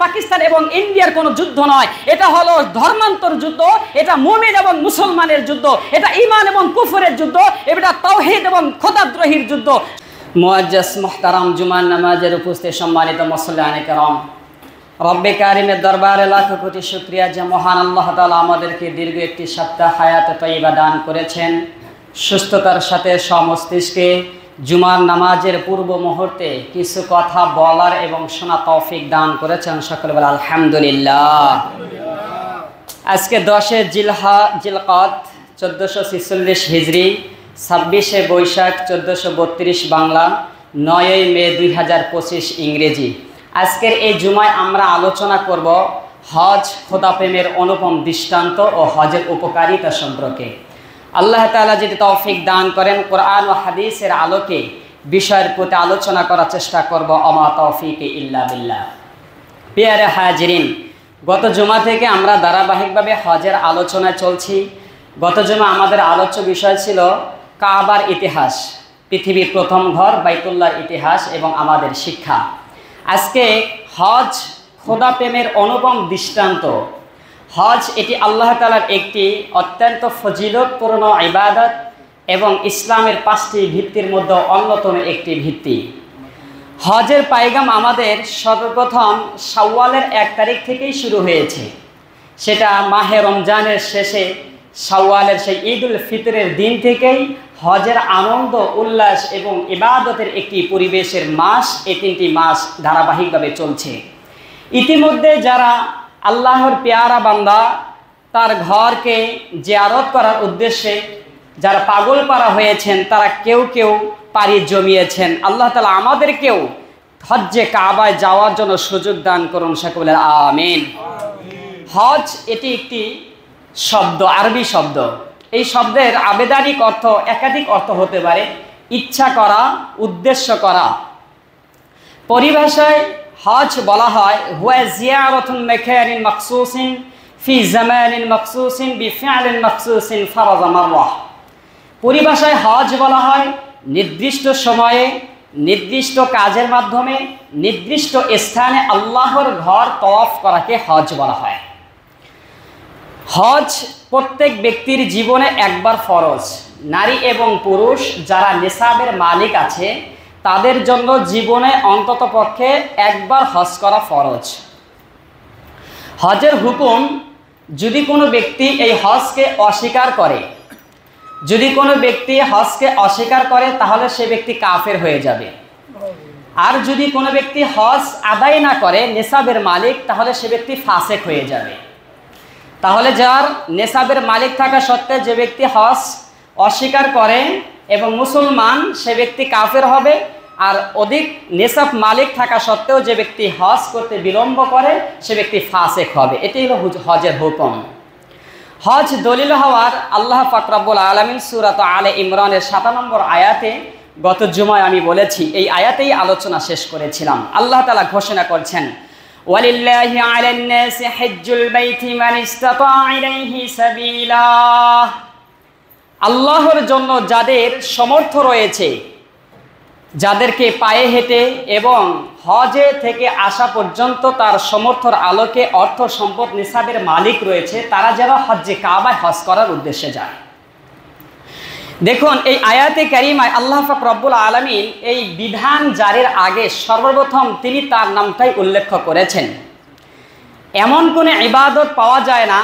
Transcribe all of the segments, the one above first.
পাকিস্তান এবং ইন্ডিয়ার কোনো যুদ্ধ নয়, এটা হলো ধর্মান্তর যুদ্ধ, এটা মুমিন এবং মুসলমানের যুদ্ধ, এটা ঈমান এবং কুফরের যুদ্ধ, এটা তাওহীদ এবং খোদাদ্রোহীর যুদ্ধ। মুআজ্জাজ মুহতারাম, জুমার নামাজের উপস্থিত সম্মানিত মুসল্লিয়ানে কেরাম, রব্বে কারিমের দরবারে লাখ কোটি শুকরিয়া যে মহান আল্লাহ তাআলা আমাদেরকে দীর্ঘ একটি সপ্তাহ হায়াতে তয়্যিবা দান করেছেন। সুস্থতার সাথে সমস্তিষ্কে জুমার নামাজের পূর্ব মুহূর্তে কিছু কথা বলার এবং শোনা তৌফিক দান করেছেন। সকলে বলে আলহামদুলিল্লাহ। আজকে 10 জিলকদ 1446 হিজরি, 26 বৈশাখ 1432 বাংলা, 9 মে 2025 ইংরেজি। আজকের এই জুমায় আমরা আলোচনা করব হজ, খোদা প্রেমের অনুপম দৃষ্টান্ত ও হজের উপকারিতা সম্পর্কে। আল্লাহ তাআলা যদি তৌফিক দান করেন, কোরআন ও হাদিসের আলোকে বিষয়ের প্রতি আলোচনা করার চেষ্টা করব। আমা তৌফিক ইল্লা বিল্লাহ। প্রিয় হাজিরিন, গত জুমা থেকে আমরা ধারাবাহিকভাবে হজের আলোচনায় চলছি। গত জুমা আমাদের আলোচ্য বিষয় ছিল কাবার ইতিহাস, পৃথিবীর প্রথম ঘর বাইতুল্লাহর ইতিহাস এবং আমাদের শিক্ষা। আজকে হজ, খোদা প্রেমের অনুপম দৃষ্টান্ত। হজ এটি আল্লাহ তাআলার একটি অত্যন্ত ফজিলতপূর্ণ ইবাদত এবং ইসলামের 5টি ভিত্তির মধ্যে অন্যতম একটি ভিত্তি। হজের পায়গাম আমাদের সর্বপ্রথম শাওয়ালের 1 তারিখ থেকেই শুরু হয়েছে। সেটা মাহে রমজানের শেষে শাওয়ালের সেই ঈদুল ফিতরের দিন থেকেই হজের আনন্দ, উল্লাস এবং ইবাদতের একটি পরিবেশের মাস, এই 3টি মাস ধারাবাহিকভাবে চলছে। ইতিমধ্যে যারা আল্লাহর পেয়ারা বান্দা, তার ঘরকে জিয়ারত করার উদ্দেশ্যে যারা পাগল পারা হয়েছেন, তারা কেউ কেউ পাড়ি জমিয়েছেন। আল্লাহ তাআলা আমাদেরকেও হজ্জে কাবায় যাওয়ার জন্য সুযোগ দান করুন। সকলে আমিন। হজ এটি একটি শব্দ, আরবি শব্দ। এই শব্দের আবেদানিক অর্থ একাধিক অর্থ হতে পারে। ইচ্ছা করা, উদ্দেশ্য করা। পরিভাষায় হজ বলা হয় হুয়া জিয়ারাতুন মাকানিন মাখসুসিন ফি জামানিন মাখসুসিন বিফিআলিন মাখসুসিন ফারাযা মাররা। পরিভাষায় হজ বলা হয় নির্দিষ্ট সময়ে, নির্দিষ্ট কাজের মাধ্যমে, নির্দিষ্ট স্থানে আল্লাহর ঘর তওয়াফ করাকে হজ বলা হয়। হজ প্রত্যেক ব্যক্তির জীবনে একবার ফরজ। নারী এবং পুরুষ যারা নিসাবের মালিক আছে, তাদের জন্য জীবনে অন্ততপক্ষে একবার হজ করা ফরজ। হজের হুকুম, যদি কোনো ব্যক্তি এই হজকে অস্বীকার করে, যদি কোনো ব্যক্তি হজকে অস্বীকার করে, তাহলে সে ব্যক্তি কাফের হয়ে যাবে। আর যদি কোনো ব্যক্তি হজ আদায় না করে, নিসাবের মালিক, তাহলে সে ব্যক্তি ফাসেক হয়ে যাবে। তাহলে যার নেসাবের মালিক থাকা সত্ত্বে যে ব্যক্তি হজ অস্বীকার করে এবং মুসলমান, সে ব্যক্তি কাফের হবে। আর অধিক নেসাব মালিক থাকা সত্ত্বেও যে ব্যক্তি হজ করতে বিলম্ব করে, সে ব্যক্তি ফাসেক হবে। এটি হলো হজের হুকুম। হজ দলিল হওয়ার আল্লাহ পাক রব্বুল আলামিন সূরা আলে ইমরানের 7 নম্বর আয়াতে, গত জুমায় আমি বলেছি, এই আয়াতেই আলোচনা শেষ করেছিলাম। আল্লাহ তাআলা ঘোষণা করছেন ওয়ালিল্লাহি আলান নাসি হজ্জুল বাইতি মান ইসতাতা ইলাইহি সাবিলা। আল্লাহর জন্য যাদের সমর্থ রয়েছে, যাদেরকে পায়ে হেঁটে এবং হজে থেকে আসা পর্যন্ত তার সমর্থর আলোকে অর্থ সম্পদ নিসাবের মালিক রয়েছে, তারা যেন হজ্জে কাবায় হজ করার উদ্দেশ্যে যায়। দেখুন, এই আয়াতে কারিমায় আল্লাহ পাক রব্বুল আলামিন এই বিধান জারির আগে সর্বপ্রথম তিনি তার নামটাই উল্লেখ করেছেন। এমন কোনো ইবাদত পাওয়া যায় না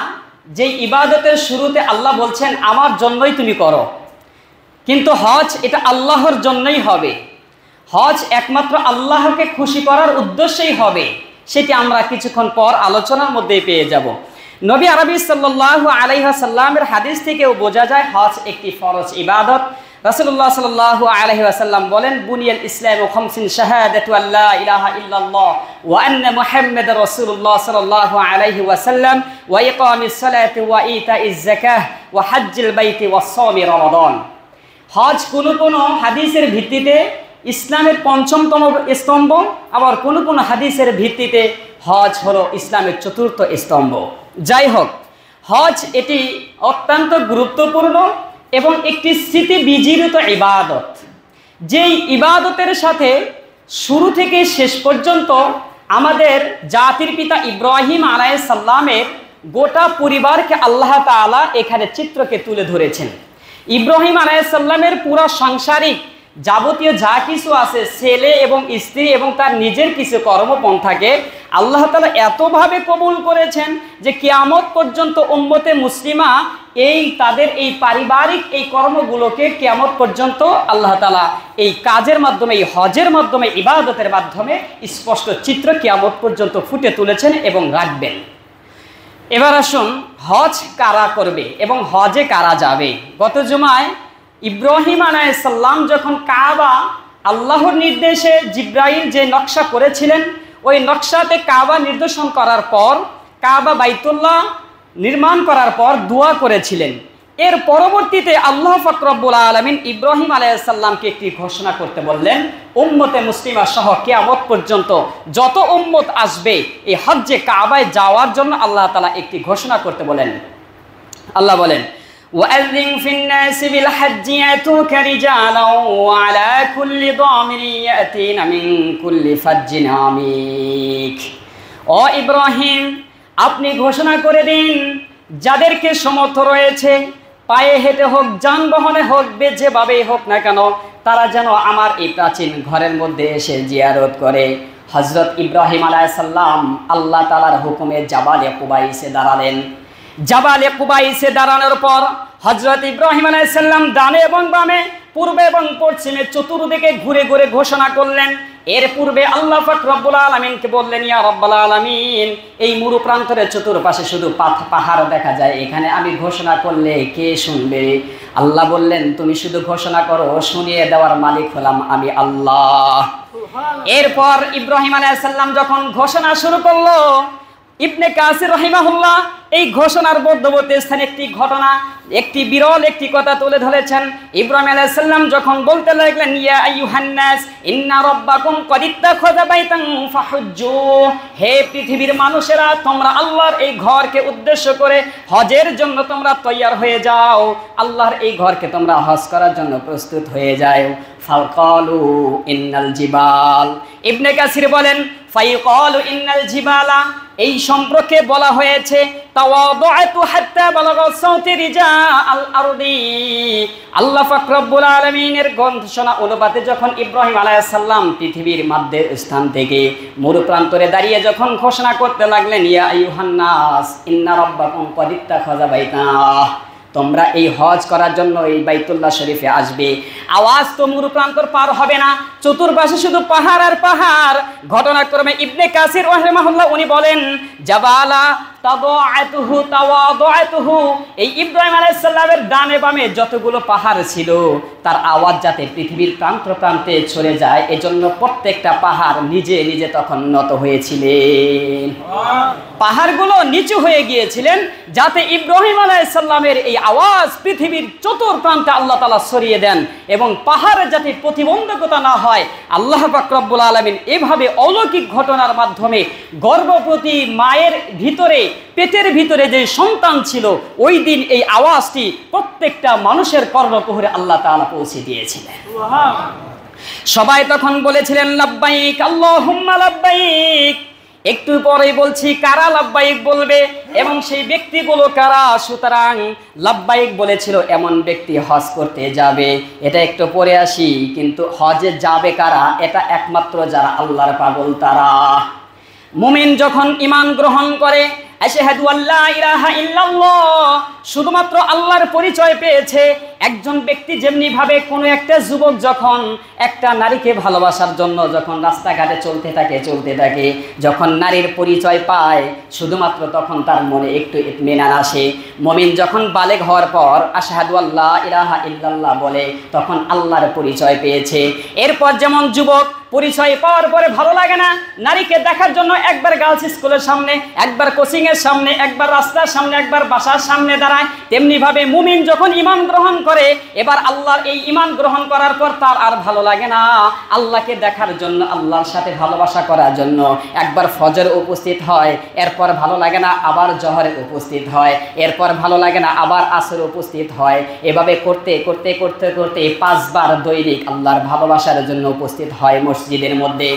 যে ইবাদতের শুরুতে আল্লাহ বলছেন আমার জন্যই তুমি করো। কিন্তু হজ এটা আল্লাহর জন্যই হবে। হজ একমাত্র আল্লাহকে খুশি করার উদ্দেশ্যেই হবে। সেটি আমরা কিছুক্ষণ পর আলোচনার মধ্যেই পেয়ে যাব। নবী আরবি সাল্লাল্লাহু আলাইহি ওয়াসাল্লামের হাদিস থেকেও বোঝা যায় হজ একটি ফরজ ইবাদত। রাসূলুল্লাহ সাল্লাল্লাহু আলাইহি ওয়াসাল্লাম বলেন, বুনিয়াল ইসলামু খামসিন শাহাদাতু আল্লা ইলাহা ইল্লাল্লাহ ওয়া আন্না মুহাম্মাদার রাসূলুল্লাহ সাল্লাল্লাহু আলাইহি ওয়াসাল্লাম ওয়া ইকামিস সালাতি ওয়া ইতাইজ যাকাহ ওয়া হজ্জুল বাইতি ওয়া সাওমি রমাদান। হজ কোন হাদিসের ভিত্তিতে ইসলামের 5ম স্তম্ভ, আবার কোন হাদিসের ভিত্তিতে হজ হলো ইসলামের 4র্থ স্তম্ভ। যাই হোক, হজ এটি অত্যন্ত গুরুত্বপূর্ণ এবং একটি স্মৃতি বিজড়িত ইবাদত। যেই ইবাদতের সাথে শুরু থেকে শেষ পর্যন্ত আমাদের জাতির পিতা ইব্রাহিম আলাইহিস সালামের গোটা পরিবারকে আল্লাহ তাআলা এখানে চিত্রকে তুলে ধরেছেন। ইব্রাহিম আলাইহিস সালামের পুরো সাংসারিক যাবতীয় যা কিছু আছে, ছেলে এবং স্ত্রী এবং তার নিজের কিছু কর্মপন্থাকে আল্লাহ তাআলা এতভাবে কবুল করেছেন যে কিয়ামত পর্যন্ত উম্মতে মুসলিমা তাদের এই পারিবারিক এই কর্মগুলোকে কিয়ামত পর্যন্ত আল্লাহ তাআলা এই কাজের মাধ্যমে, এই হজের মাধ্যমে, ইবাদতের মাধ্যমে স্পষ্ট চিত্র কিয়ামত পর্যন্ত ফুটে তুলেছেন এবং রাখবেন। এবার আসুন, হজ কারা করবে এবং হজে কারা যাবে। গত জুমায় ইব্রাহিম আলাইহিস সালাম যখন কাবা আল্লাহর নির্দেশে জিব্রাইল যে নকশা করেছিলেন, ওই নকশাতে কাবা নির্দেশন করার পর, কাবা বাইতুল্লাহ নির্মাণ করার পর দোয়া করেছিলেন। এর পরবর্তীতে আল্লাহ পাক রব্বুল আলামিন ইব্রাহিম আলাইহিস সালামকে একটি ঘোষণা করতে বললেন, উম্মতে মুসলিমা সহ কিয়ামত পর্যন্ত যত উম্মত আসবে এই হজ্জে কাবায় যাওয়ার জন্য আল্লাহ তাআলা একটি ঘোষণা করতে বলেন। আল্লাহ বলেন, وَأَذِّنْ فِي النَّاسِ بِالْحَجِّ يَأْتُوكَ رِجَالًا وَعَلَى كُلِّ ضَامِرٍ يَأْتِينَ مِنْ كُلِّ فَجٍّ عَمِيقٍ। ও ইব্রাহিম, আপনি ঘোষণা করে দিন, যাদেরকে সমর্থ রয়েছে, পায়ে হেঁটে হোক, যানবাহনে হোক, যেভাবেই হোক না কেন, তারা যেন আমার এই প্রাচীন ঘরের মধ্যে এসে জিয়ারত করে। হযরত ইব্রাহিম আলাইহিস সালাম আল্লাহ তাআলার হুকুমে জাবালে কুবাইসে দাঁড়ালেন। জাবালে কুবাইসে দাঁড়ানোর পর হযরত ইব্রাহিম আলাইহিস সালাম ডানে এবং বামে, পূর্বে এবং পশ্চিমে চতুর্দিকে ঘুরে ঘুরে ঘোষণা করলেন। এর পূর্বে আল্লাহ পাক রব্বুল আলামিনকে বললেন, ইয়া রব্বুল আলামিন, এই মরু প্রান্তরের চতুর্পাশে শুধু পাহাড় দেখা যায়, এখানে আমি ঘোষণা করলে কে শুনবে? আল্লাহ বললেন, তুমি শুধু ঘোষণা করো, শুনিয়ে দেওয়ার মালিক হলাম আমি আল্লাহ। এরপর ইব্রাহিম আলাইহিস সালাম যখন ঘোষণা শুরু করলো, ইবনে কাসির রাহিমাহুল্লাহ এই ঘোষণার মধ্যবর্তী স্থানে একটি ঘটনা, একটি বিরল একটি কথা তুলে ধরেছেন। ইব্রাহিম আলাইহিস সালাম যখন বলতে লাগলেন, ইয়া আইয়ুহান নাস ইন্না রাব্বাকুম ক্বাদ ইত্তাখাযা বাইতান ফাহুজ্জু, হে পৃথিবীর মানুষেরা, তোমরা আল্লাহর এই ঘরকে উদ্দেশ্য করে হজের জন্য তোমরা তৈয়ার হয়ে যাও, আল্লাহর এই ঘরকে তোমরা হজ করার জন্য প্রস্তুত হয়ে যাও। ফালকালু ইন্নাল জিবাল, ইবনে কাসির বলেন, ফাইকালু ইন্নাল জিবালা, এই সম্পর্কে বলা হয়েছে তাওয়াদুআতু হাত্তা বালাগা সাউতি রিজাল আরদি। আল্লাহ পাক রব্বুল আলামিনের ঘোষণা অনুপাতে যখন ইব্রাহিম আলাইহিস সালাম পৃথিবীর মধ্যে স্থান থেকে মরু প্রান্তরে দাঁড়িয়ে যখন ঘোষণা করতে লাগলেন, ইয়া আইয়ুহান নাস ইন্না রাব্বাকুম ক্বাদ ইত্তাখাযা বাইতা, তোমরা এই হজ করার জন্য এই বাইতুল্লাহ শরীফে আসবে। আওয়াজ তো মরু প্রান্তর পার হবে না, চতুর্পাশে শুধু পাহাড় আর পাহাড়। ঘটনাক্রমে ইবনে কাসির রাহিমাহুল্লাহ উনি বলেন, জাবালা তাদাআতুহু তাওয়াদুআতুহু, এই ইব্রাহিম আলাইহিস সালামের ডানে বামে যতগুলো পাহাড় ছিল, তার আওয়াজ যাতে পৃথিবীর প্রান্ত প্রান্তে ছড়ে যায়, এজন্য প্রত্যেকটা পাহাড় নিজে নিজে তখন নত হয়েছিলেন। পাহাড়গুলো নিচু হয়ে গিয়েছিলেন যাতে ইব্রাহিম আলাইহিস সালামের এই আওয়াজ পৃথিবীর চতুর্প্রান্তে আল্লাহ তাআলা ছড়িয়ে দেন এবং পাহাড়ে যাতে প্রতিবন্ধকতা না হয়। আল্লাহ পাক রব্বুল আলামিন এভাবে অলৌকিক ঘটনার মাধ্যমে গর্ভবতী মায়ের ভিতরে, পেটের ভিতরে যে সন্তান ছিল, ওই দিন এই আওয়াজটি প্রত্যেকটা মানুষের কর্ণকুহরে আল্লাহ তাআলা পৌঁছে দিয়েছিলেন। সবাই তখন বলেছিলেন, লাব্বাইক আল্লাহুম্মা লাব্বাইক। একটু পরেই বলছি কারা লাব্বাইক বলবে এবং সেই ব্যক্তিগুলো কারা। সুতরাং লাব্বাইক বলেছিল এমন ব্যক্তি হজ করতে যাবে, এটা একটু পরে আসি। কিন্তু হজে যাবে কারা? এটা একমাত্র যারা আল্লাহর পাগল তারা। মুমিন যখন ঈমান গ্রহণ করে, আশহাদু আল্লা ইলাহা ইল্লাল্লাহ, শুধুমাত্র আল্লাহর পরিচয় পেয়েছে। একজন ব্যক্তি যেমনি ভাবে কোনো একটা যুবক যখন একটা নারীকে ভালোবাসার জন্য যখন রাস্তাঘাটে চলতে থাকে, যখন নারীর পরিচয় পায়, শুধুমাত্র তখন তার মনে একটু ইতমিনান আসে। মুমিন যখন বালেগ হওয়ার পর আশহাদু আল্লা ইলাহা ইল্লাল্লাহ বলে, তখন আল্লাহর পরিচয় পেয়েছে। এরপর যেমন যুবক পরিচয় পাওয়ার পরে ভালো লাগে না, নারীকে দেখার জন্য একবার গার্লস স্কুলের সামনে, একবার কোচিং এর সামনে, একবার রাস্তার সামনে, একবার বাসার সামনে দাঁড়ায়, তেমনি ভাবে মুমিন যখন ঈমান গ্রহণ করে, এবার আল্লাহর এই ঈমান গ্রহণ করার পর তার আর ভালো লাগে না আল্লাহকে দেখার জন্য, আল্লাহর সাথে ভালোবাসা করার জন্য একবার ফজর উপস্থিত হয়, এরপর ভালো লাগে না আবার জহরে উপস্থিত হয়, এরপর ভালো লাগে না আবার আসর উপস্থিত হয়। এভাবে করতে করতে 5 বার দৈনিক আল্লাহর ভালোবাসার জন্য উপস্থিত হয় মসজিদে। মসজিদের মধ্যে।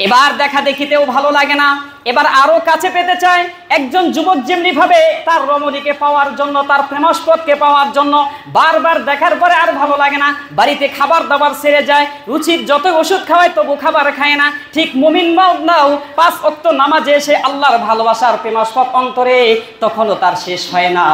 এবার দেখা দেখিতেও ভালো লাগে না, এবার আরো কাছে পেতে চায়। একজন যুবক যেমনি ভাবে তার রমণীকে পাওয়ার জন্য, তার প্রেমাস্পদকে পাওয়ার জন্য বারবার দেখার পরে আর ভালো লাগে না, বাড়িতে খাবার দাবার ছেড়ে যায়, রুচির যত ওষুধ খাওয়ায় তবু খাবার খায় না। ঠিক মুমিন বান্দাও 5 ওয়াক্ত নামাজে এসে আল্লাহর ভালোবাসার প্রেমাস্পদ অন্তরে, তখনও তার শেষ হয় না।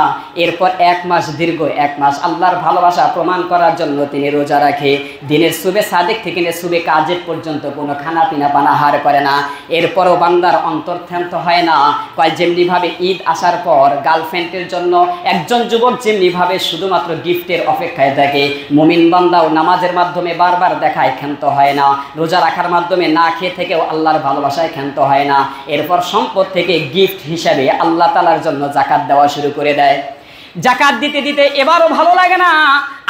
এরপর 1 মাস, দীর্ঘ 1 মাস আল্লাহর ভালোবাসা প্রমাণ করার জন্য তিনি রোজা রাখে। দিনের সুবে সাদেক থেকে নিয়ে সুবে কাজের পর্যন্ত কোনো খানা পিনা পানাহার করে না। এরপরও বান্দার অন্তর ক্ষান্ত হয় না। কয় যেমনি ভাবে ঈদ আসার পর গার্লফ্রেন্ডের জন্য একজন যুবক যেমনি ভাবে শুধুমাত্র গিফটের অপেক্ষায় থাকে, মুমিন বান্দাও নামাজের মাধ্যমে বারবার দেখায় ক্ষান্ত হয় না, রোজা রাখার মাধ্যমে না খেয়ে থেকেও আল্লাহর ভালোবাসায় ক্ষান্ত হয় না। এরপর সম্পদ থেকে গিফট হিসাবে আল্লাহ তাআলার জন্য যাকাত দেওয়া শুরু করে দেয়। যাকাত দিতে দিতে এবারও ভালো লাগে না,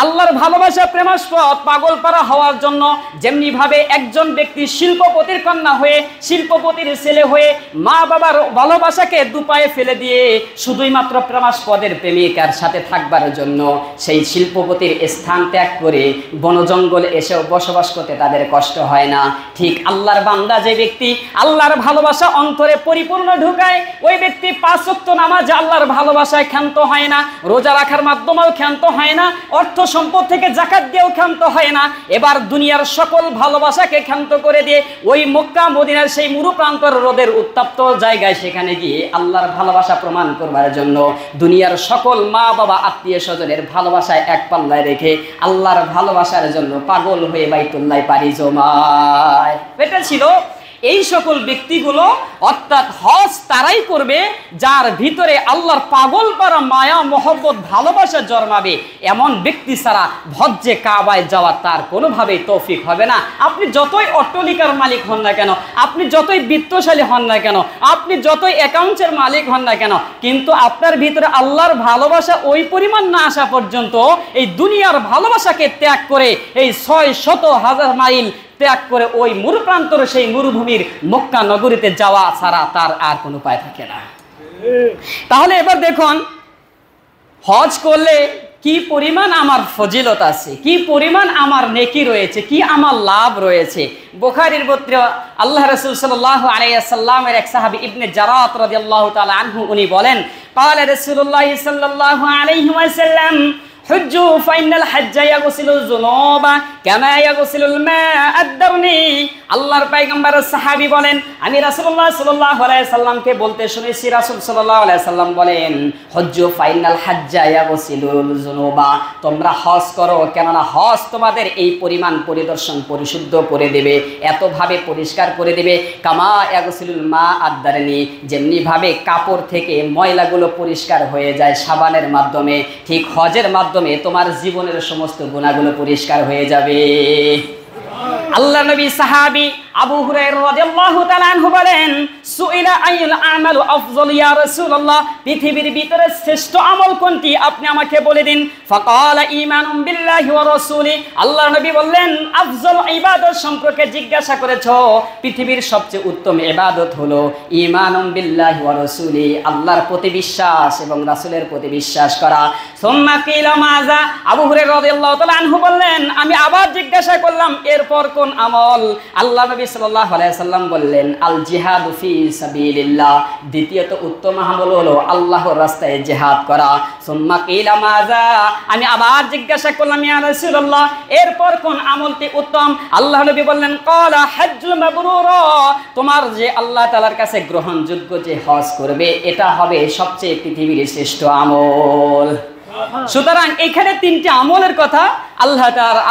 আল্লাহর ভালোবাসা প্রেমাস্পদ পাগল পারা হওয়ার জন্য যেমনি ভাবে একজন ব্যক্তি শিল্পপতির কন্যা হয়ে, শিল্পপতির ছেলে হয়ে মা বাবার ভালোবাসাকে দুপায়ে ফেলে দিয়ে শুধুই মাত্র প্রেমাস্পদের প্রেমিকার সাথে থাকবার জন্য সেই শিল্পপতির স্থান ত্যাগ করে বন জঙ্গলে এসেও বসবাস করতে তাদের কষ্ট হয় না। ঠিক আল্লাহর বান্দা যে ব্যক্তি আল্লাহর ভালোবাসা অন্তরে পরিপূর্ণ ঢুকায়, ওই ব্যক্তি 5 ওয়াক্ত নামাজে আল্লাহর ভালোবাসায় ক্ষান্ত হয় না, রোজা রাখার মাধ্যমেও ক্ষান্ত হয় না, অর্থ সম্পদ থেকে যাকাত দিয়েও ক্ষান্ত হয় না। এবার দুনিয়ার সকল ভালোবাসাকে ক্ষান্ত করে দিয়ে ওই মক্কা মদিনার সেই মরু প্রান্তর রোদের উত্তপ্ত জায়গায় সেখানে গিয়ে আল্লাহর ভালোবাসা প্রমাণ করবার জন্য দুনিয়ার সকল মা বাবা আত্মীয় স্বজনের ভালোবাসায় এক পাল্লায় রেখে আল্লাহর ভালোবাসার জন্য পাগল হয়ে বাইতুল্লাহ পাড়ি জমায়। এটা ছিল এই সকল ব্যক্তিগুলো, অর্থাৎ হজ তারাই করবে যার ভিতরে আল্লাহর পাগল পারা মায়া মহব্বত ভালোবাসা জন্মাবে। এমন ব্যক্তি ছাড়া হজ্জে কাবায় যাওয়া তার কোনোভাবেই তৌফিক হবে না। আপনি যতই অট্টালিকার মালিক হন না কেন, আপনি যতই বিত্তশালী হন না কেন, আপনি যতই অ্যাকাউন্টের মালিক হন না কেন, কিন্তু আপনার ভিতরে আল্লাহর ভালোবাসা ওই পরিমাণ না আসা পর্যন্ত এই দুনিয়ার ভালোবাসাকে ত্যাগ করে এই 600,000 মাইল ত্যাগ করে ওই মরুপ্রান্তর সেই মরুভূমির মক্কা নগরীতে যাওয়া ছাড়া তার আর কোনো উপায় থাকে না। তাহলে এবার দেখুন, হজ করলে কি পরিমাণ আমার ফজিলত আছে, কি পরিমাণ আমার নেকি রয়েছে, কি আমার লাভ রয়েছে। বুখারীর মধ্যে আল্লাহ রাসূল সাল্লাল্লাহু আলাইহি ওয়াসাল্লামের এক সাহাবী ইবনে জারাত রাদিয়াল্লাহু তাআলা আনহু উনি বলেন, ক্বালা রাসূলুল্লাহ সাল্লাল্লাহু আলাইহি ওয়াসাল্লাম হুজ্জু ফাইনাল হাজ্জা ইয়াগসিলুল যুনুবা কামা ইয়াগসিলুল মা'আদ দারনি। আল্লাহর পয়গম্বর সাহাবী বলেন, আমি রাসূলুল্লাহ সাল্লাল্লাহু আলাইহি সাল্লামকে বলতে শুনেছি, রাসূল সাল্লাল্লাহু আলাইহি সাল্লাম বলেন, হুজ্জু ফাইনাল হাজ্জা ইয়াগসিলুল যুনুবা, তোমরা হজ করো, কেননা হজ তোমাদের এই পরিমাণ পরিদর্শন পরিশুদ্ধ করে দেবে, এতভাবে পরিষ্কার করে দেবে, কামা ইয়াগসিলুল মা'আদ দারনি, যেমনি ভাবে কাপড় থেকে ময়লাগুলো পরিষ্কার হয়ে যায় সাবানের মাধ্যমে, ঠিক হজের মাধ্যমে তোমার জীবনের সমস্ত গুনাহগুলো পরিষ্কার হয়ে যাবে। আল্লাহ নবী সাহাবী আবু হুরায়রা রাদিয়াল্লাহু তাআলা আনহু বলেন, সুইলা আইয়ুল আমালু আফযাল ইয়া রাসূলুল্লাহ, পৃথিবীর ভিতরে শ্রেষ্ঠ আমল কোনটি আপনি আমাকে বলে দিন। ফাকালা ঈমানুম বিল্লাহি ওয়া রাসূলি, আল্লাহ নবী বললেন, আফযাল ইবাদত সম্পর্কে জিজ্ঞাসা করেছো, পৃথিবীর সবচেয়ে উত্তম ইবাদত হলো ঈমানুম বিল্লাহি ওয়া রাসূলি, আল্লাহর প্রতি বিশ্বাস এবং রাসূলের প্রতি বিশ্বাস করা। সুম্মা কিলা মাজা, আবু হুরায়রা রাদিয়াল্লাহু তাআলা আনহু বললেন, আমি আবার জিজ্ঞাসা করলাম এরপর কোন আমল? আল্লাহ নবী সাল্লাল্লাহু আলাইহি সাল্লাম বললেন, আল জিহাদু ফি সাবিলিল্লাহ, দ্বিতীয়ত উত্তম আমল হলো আল্লাহর রাস্তায় জিহাদ করা। সুম্মা কিলা মাজা, আমি আবার জিজ্ঞাসা করলাম ইয়া রাসূলুল্লাহ এরপর কোন আমলটি উত্তম? আল্লাহ নবী বললেন, ক্বালা হজ্জুল মাবরুর, তোমার যে আল্লাহ তাআলার কাছে গ্রহণযোগ্য যে হজ করবে এটা হবে সবচেয়ে পৃথিবীর শ্রেষ্ঠ আমল। সুতরাং এখানে 3টি আমলের কথা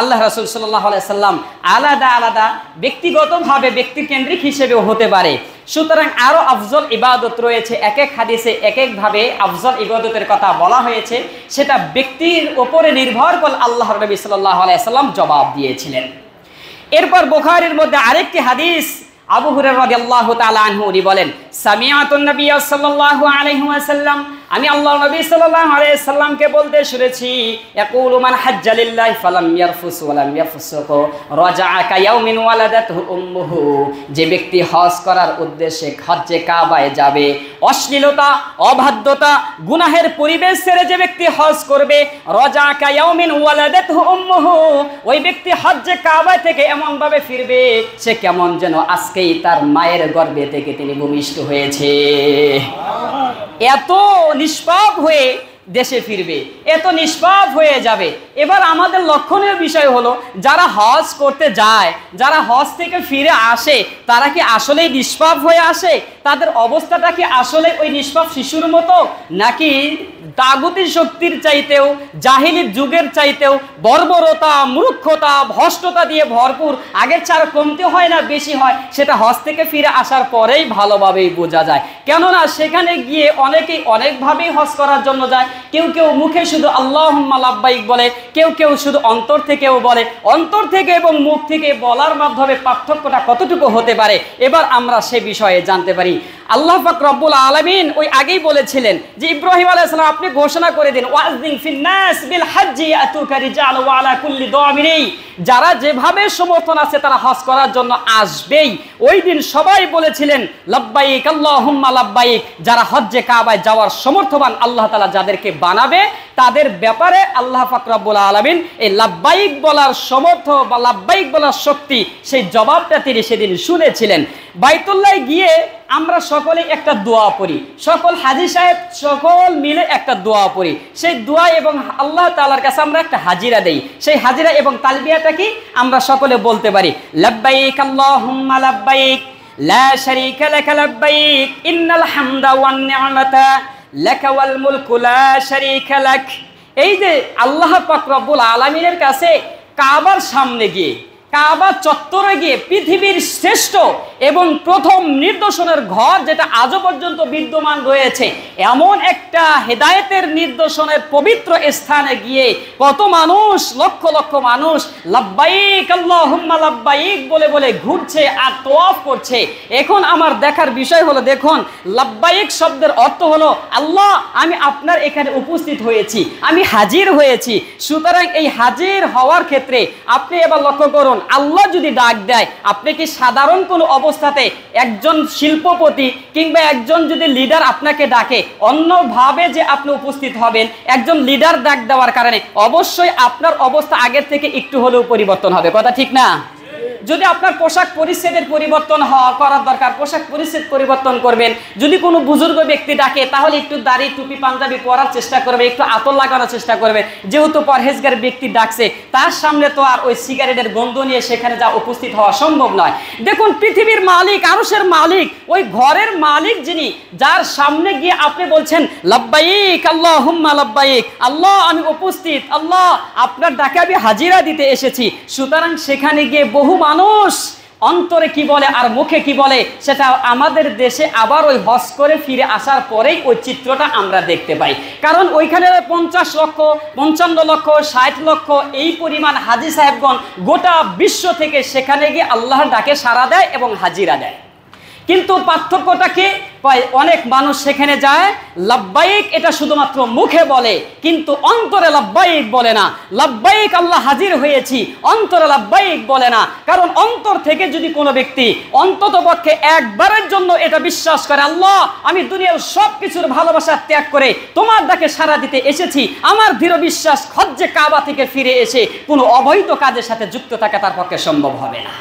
আল্লাহ রাসূল সাল্লাল্লাহু আলাইহি সাল্লাম আলাদা আলাদা ব্যক্তিগতভাবে ব্যক্তিকেন্দ্রিক হিসেবেও হতে পারে। সুতরাং আরো আফজল ইবাদত রয়েছে, এক এক হাদিসে এক এক ভাবে আফজল ইবাদতের কথা বলা হয়েছে, সেটা ব্যক্তির উপরে নির্ভর করে আল্লাহর নবী সাল্লাল্লাহু আলাইহি সাল্লাম জবাব দিয়েছিলেন। এরপর বুখারীর মধ্যে আরেকটি হাদিস, আবু হুরায়রা রাদিয়াল্লাহু তাআলা আনহু উনি বলেন, সামিআতুন নবী সাল্লাল্লাহু আলাইহি ওয়াসাল্লাম, আমি আল্লাহর নবী সাল্লাল্লাহু আলাইহি সাল্লামকে বলতে শুনেছি, ইয়াকুলু মান হাজ্জা লিল্লাহি ফালাম ইয়ারফুস ওয়া লাম ইয়াফসুক রাজাআ কায়াউমিন ওয়ালাদাতহু উম্মুহু, যে ব্যক্তি হজ করার উদ্দেশ্যে হজ্জে কাবায় যাবে, অশ্লীলতা, অবাধ্যতা, গুনাহের পরিবেশ ছেড়ে যে ব্যক্তি হজ করবে, রাজাআ কায়াউমিন ওয়ালাদাতহু উম্মুহু, ওই ব্যক্তি হজ্জে কাবায় থেকে এমন ভাবে ফিরবে সে কেমন যেন আজকেই তার মায়ের গর্ভে থেকে তিনি ভূমিষ্ঠ হয়েছে। এত নিষ্পাপ হয়ে দেশে ফিরবে, এত নিষ্পাপ হয়ে যাবে। এবার আমাদের লক্ষণীয় বিষয় হলো, যারা হজ করতে যায়, যারা হজ থেকে ফিরে আসে, তারা কি আসলেই নিষ্পাপ হয়ে আসে? তাদের অবস্থাটা কি আসলে ওই নিষ্পাপ শিশুর মতো, নাকি তাগুতি শক্তির চাইতেও, জাহিলির যুগের চাইতেও বর্বরতা, মূর্খতা, ভ্রষ্টতা দিয়ে ভরপুর? আগের ছাড়া কমতে হয় না বেশি হয়, সেটা হজ থেকে ফিরে আসার পরেই ভালোভাবেই বোঝা যায়। কেননা সেখানে গিয়ে অনেকেই অনেকভাবেই হজ করার জন্য যায়। কেউ কেউ মুখে শুধু আল্লাহুম্মা লাব্বাইক বলে, কেউ কেউ শুধু অন্তর থেকেও বলে। অন্তর থেকে এবং মুখ থেকে বলার মাধ্যমে পার্থক্যটা কতটুকু হতে পারে, এবার আমরা সে বিষয়ে জানতে পারি। আল্লাহ পাক রব্বুল আলামিন ওই আগেই বলেছিলেন যে ইব্রাহিম আলাইহিস সালাম আপনি ঘোষণা করে দিন, ওয়াযিন ফিন নাস বিল হাজ্জি ইয়াতুকা রিজাল ওয়া আলা কুল্লি দামিরি, যারা যেভাবে সমর্থন আছে তারা হজ করার জন্য আসবেই। ওই দিন সবাই বলেছিলেন লাব্বাইক আল্লাহুম্মা লাব্বাইক, যারা হজ্জে কাবায় যাওয়ার সমর্থবান আল্লাহ তাআলা যাদেরকে বানাবে তাদের ব্যাপারে আল্লাহ পাক রব্বুল আলামিন এই লাব্বাইক বলার সমর্থ বা লাব্বাইক বলার শক্তি, সেই জবাবটা তিনি সেদিন শুনেছিলেন। বাইতুল্লাহ গিয়ে আমরা সকলে একটা দোয়া পড়ি, সকল হাজী সাহেব সকল মিলে একটা দোয়া পড়ি। সেই দোয়া এবং আল্লাহ তাআলার কাছে আমরা একটা হাজিরা দেই। সেই হাজিরা এবং তালবিয়াটা কি আমরা সকলে বলতে পারি, লাব্বাইক আল্লাহুম্মা লাব্বাইক লা শারীকা লাকা লাব্বাইক ইন্নাল হামদা ওয়ান নি'মাতা লাকা ওয়াল মুলকু লা শারীকা লাক। এই যে আল্লাহ পাক রব্বুল আলামিনের কাছে কাবার সামনে গিয়ে, কাবা চত্বরে গিয়ে পৃথিবীর শ্রেষ্ঠ এবং প্রথম নিদর্শনের ঘর যেটা আজও পর্যন্ত বিদ্যমান রয়েছে, এমন একটা হেদায়েতের নিদর্শনের পবিত্র স্থানে গিয়ে কত মানুষ, লক্ষ লক্ষ মানুষ লাব্বাইক আল্লাহুম্মা লাব্বাইক বলে বলে ঘুরছে আর তওয়াফ করছে। এখন আমার দেখার বিষয় হলো, দেখুন লাব্বাইক শব্দের অর্থ হলো আল্লাহ আমি আপনার এখানে উপস্থিত হয়েছি, আমি হাজির হয়েছি। সুতরাং এই হাজির হওয়ার ক্ষেত্রে আপনি এবার লক্ষ্য করুন, আল্লাহ যদি ডাক দেয়, আপনি কি সাধারণ কোনো অবস্থাতে একজন শিল্পপতি কিংবা একজন যদি লিডার আপনাকে ডাকে অন্যভাবে যে আপনি উপস্থিত হবেন? একজন লিডার ডাক দেওয়ার কারণে অবশ্যই আপনার অবস্থা আগের থেকে একটু হলেও পরিবর্তন হবে, কথা ঠিক না? যদি আপনার পোশাক পরিচ্ছেদের পরিবর্তন করার দরকার, পোশাক পরিচ্ছেদ পরিবর্তন করবেন। যদি কোনো বুজুর্গ ব্যক্তি ডাকে তাহলে একটু দাড়ি টুপি পাঞ্জাবি পরার চেষ্টা করবে, একটু আতর লাগানোর চেষ্টা করবে। যেহেতু পরহেজগার ব্যক্তি ডাকছে, তার সামনে তো আর ওই সিগারেটের গন্ধ নিয়ে সেখানে যা উপস্থিত হওয়া সম্ভব নয়। দেখুন পৃথিবীর মালিক, আরশের মালিক, ওই ঘরের মালিক যিনি, যার সামনে গিয়ে আপনি বলছেন লাব্বাইক আল্লাহুম্মা লাব্বাইক, আল্লাহ আমি উপস্থিত, আল্লাহ আপনার ডাকে আমি হাজিরা দিতে এসেছি। সুতরাং সেখানে গিয়ে বহু মানুষ অন্তরে কি বলে আর মুখে কি বলে সেটা আমাদের দেশে আবার ওই হজ করে ফিরে আসার পরেই ওই চিত্রটা আমরা দেখতে পাই। কারণ ওইখানে 50 লক্ষ, 55 লক্ষ, 60 লক্ষ এই পরিমাণ হাজী সাহেবগণ গোটা বিশ্ব থেকে সেখানে গিয়ে আল্লাহর ডাকে সাড়া দেয় এবং হাজিরা দেয়। কিন্তু পার্থক্যটা কি? অনেক মানুষ সেখানে যায় লাব্বাইক এটা শুধুমাত্র মুখে বলে, কিন্তু অন্তরে লাব্বাইক বলে না। লাব্বাইক আল্লাহ হাজির হয়েছি, অন্তরে লাব্বাইক বলে না। কারণ অন্তর থেকে যদি কোনো ব্যক্তি অন্তত পক্ষে একবারের জন্য এটা বিশ্বাস করে, আল্লাহ আমি দুনিয়ার সব কিছুর ভালোবাসা ত্যাগ করে তোমার ডাকে সাড়া দিতে এসেছি, আমার দৃঢ় বিশ্বাস হজ্জে কাবা থেকে ফিরে এসে কোনো অবৈধ কাজের সাথে যুক্ত থাকা তার পক্ষে সম্ভব হবে না।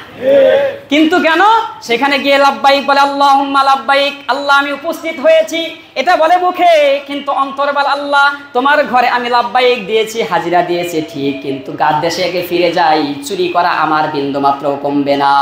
কিন্তু কেন? সেখানে গিয়ে লাব্বাইক বলে আল্লাহুম্মা লাব্বাইক, আল্লাহ আমি উপস্থিত হয়েছি, এটা বলে মুখে, কিন্তু অন্তরে বলে আল্লাহ তোমার ঘরে আমি লাব্বাইক দিয়েছি, হাজিরা দিয়েছি ঠিক, কিন্তু গাদ দেশে ফিরে যাই, চুরি করা আমার বিন্দুমাত্র কমবে না।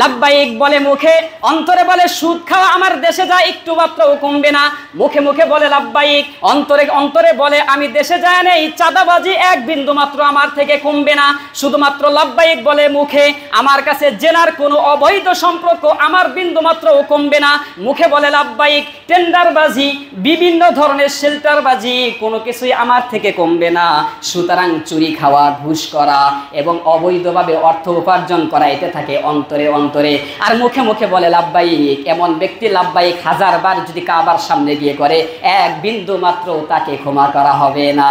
লাব্বাইক বলে মুখে, অন্তরে বলে সুদ খাওয়া আমার দেশে যায় একটু মাত্রও কমবে না। মুখে মুখে বলে লাব্বাইক, অন্তরে অন্তরে বলে আমি দেশে যায় নেই, চাঁদাবাজি এক বিন্দু মাত্র আমার থেকে কমবে না। শুধুমাত্র লাব্বাইক বলে মুখে, আমার কাছে জেনার কোনো অবৈধ সম্পর্ক আমার বিন্দু মাত্রও কমবে না। মুখে বলে লাব্বাইক, টেন্ডারবাজি, বিভিন্ন ধরনের শেল্টারবাজি কোনো কিছুই আমার থেকে কমবে না। সুতরাং চুরি খাওয়া, ঘুষ করা এবং অবৈধভাবে অর্থ উপার্জন করা, এটা থাকে অন্তরে অন্তরে, আর মুখে মুখে বলে লাব্বাইক। এমন ব্যক্তি লাব্বাইক 1000 বার যদি কাবার সামনে গিয়ে করে, এক বিন্দু মাত্র তাকে ক্ষমা করা হবে না,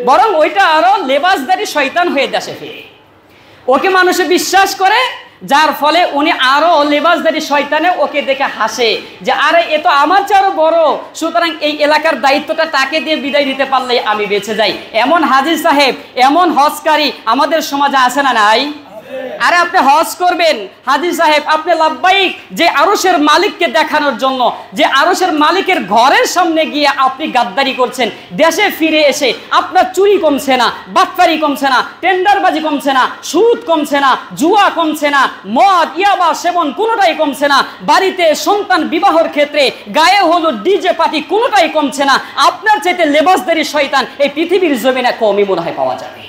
বরং ওইটা আরো লেবাসদারি শয়তান হয়ে দেশে ফিরে। ওকে মানুষে বিশ্বাস করে, যার ফলে উনি আরো লেবাসদারি শয়তানে ওকে দেখে হাসে যে আরে এ তো আমার চেয়ে আরো বড়, সুতরাং এই এলাকার দায়িত্বটা তাকে দিয়ে বিদায় দিতে পারলে আমি বেঁচে যাই। এমন হাজী সাহেব, এমন হজকারী আমাদের সমাজে আছে না নাই? আরে আপনি হজ করবেন, হাজী সাহেব আপনি লাব্বাইক যে আরশের মালিককে দেখানোর জন্য, যে আরশের মালিকের ঘরের সামনে গিয়ে আপনি গাদ্দারি করছেন, দেশে ফিরে এসে আপনার চুরি কমছে না, বাটপারি কমছে না, টেন্ডারবাজি কমছে না, সুদ কমছে না, জুয়া কমছে না, মদ ইয়াবা সেবন কোনোটাই কমছে না, বাড়িতে সন্তান বিবাহের ক্ষেত্রে গায়ে হলো ডিজে পার্টি কোনোটাই কমছে না, আপনার চাইতে লেবাসদারি শয়তান এই পৃথিবীর জমিনে কমই মনে হয় পাওয়া যাবে।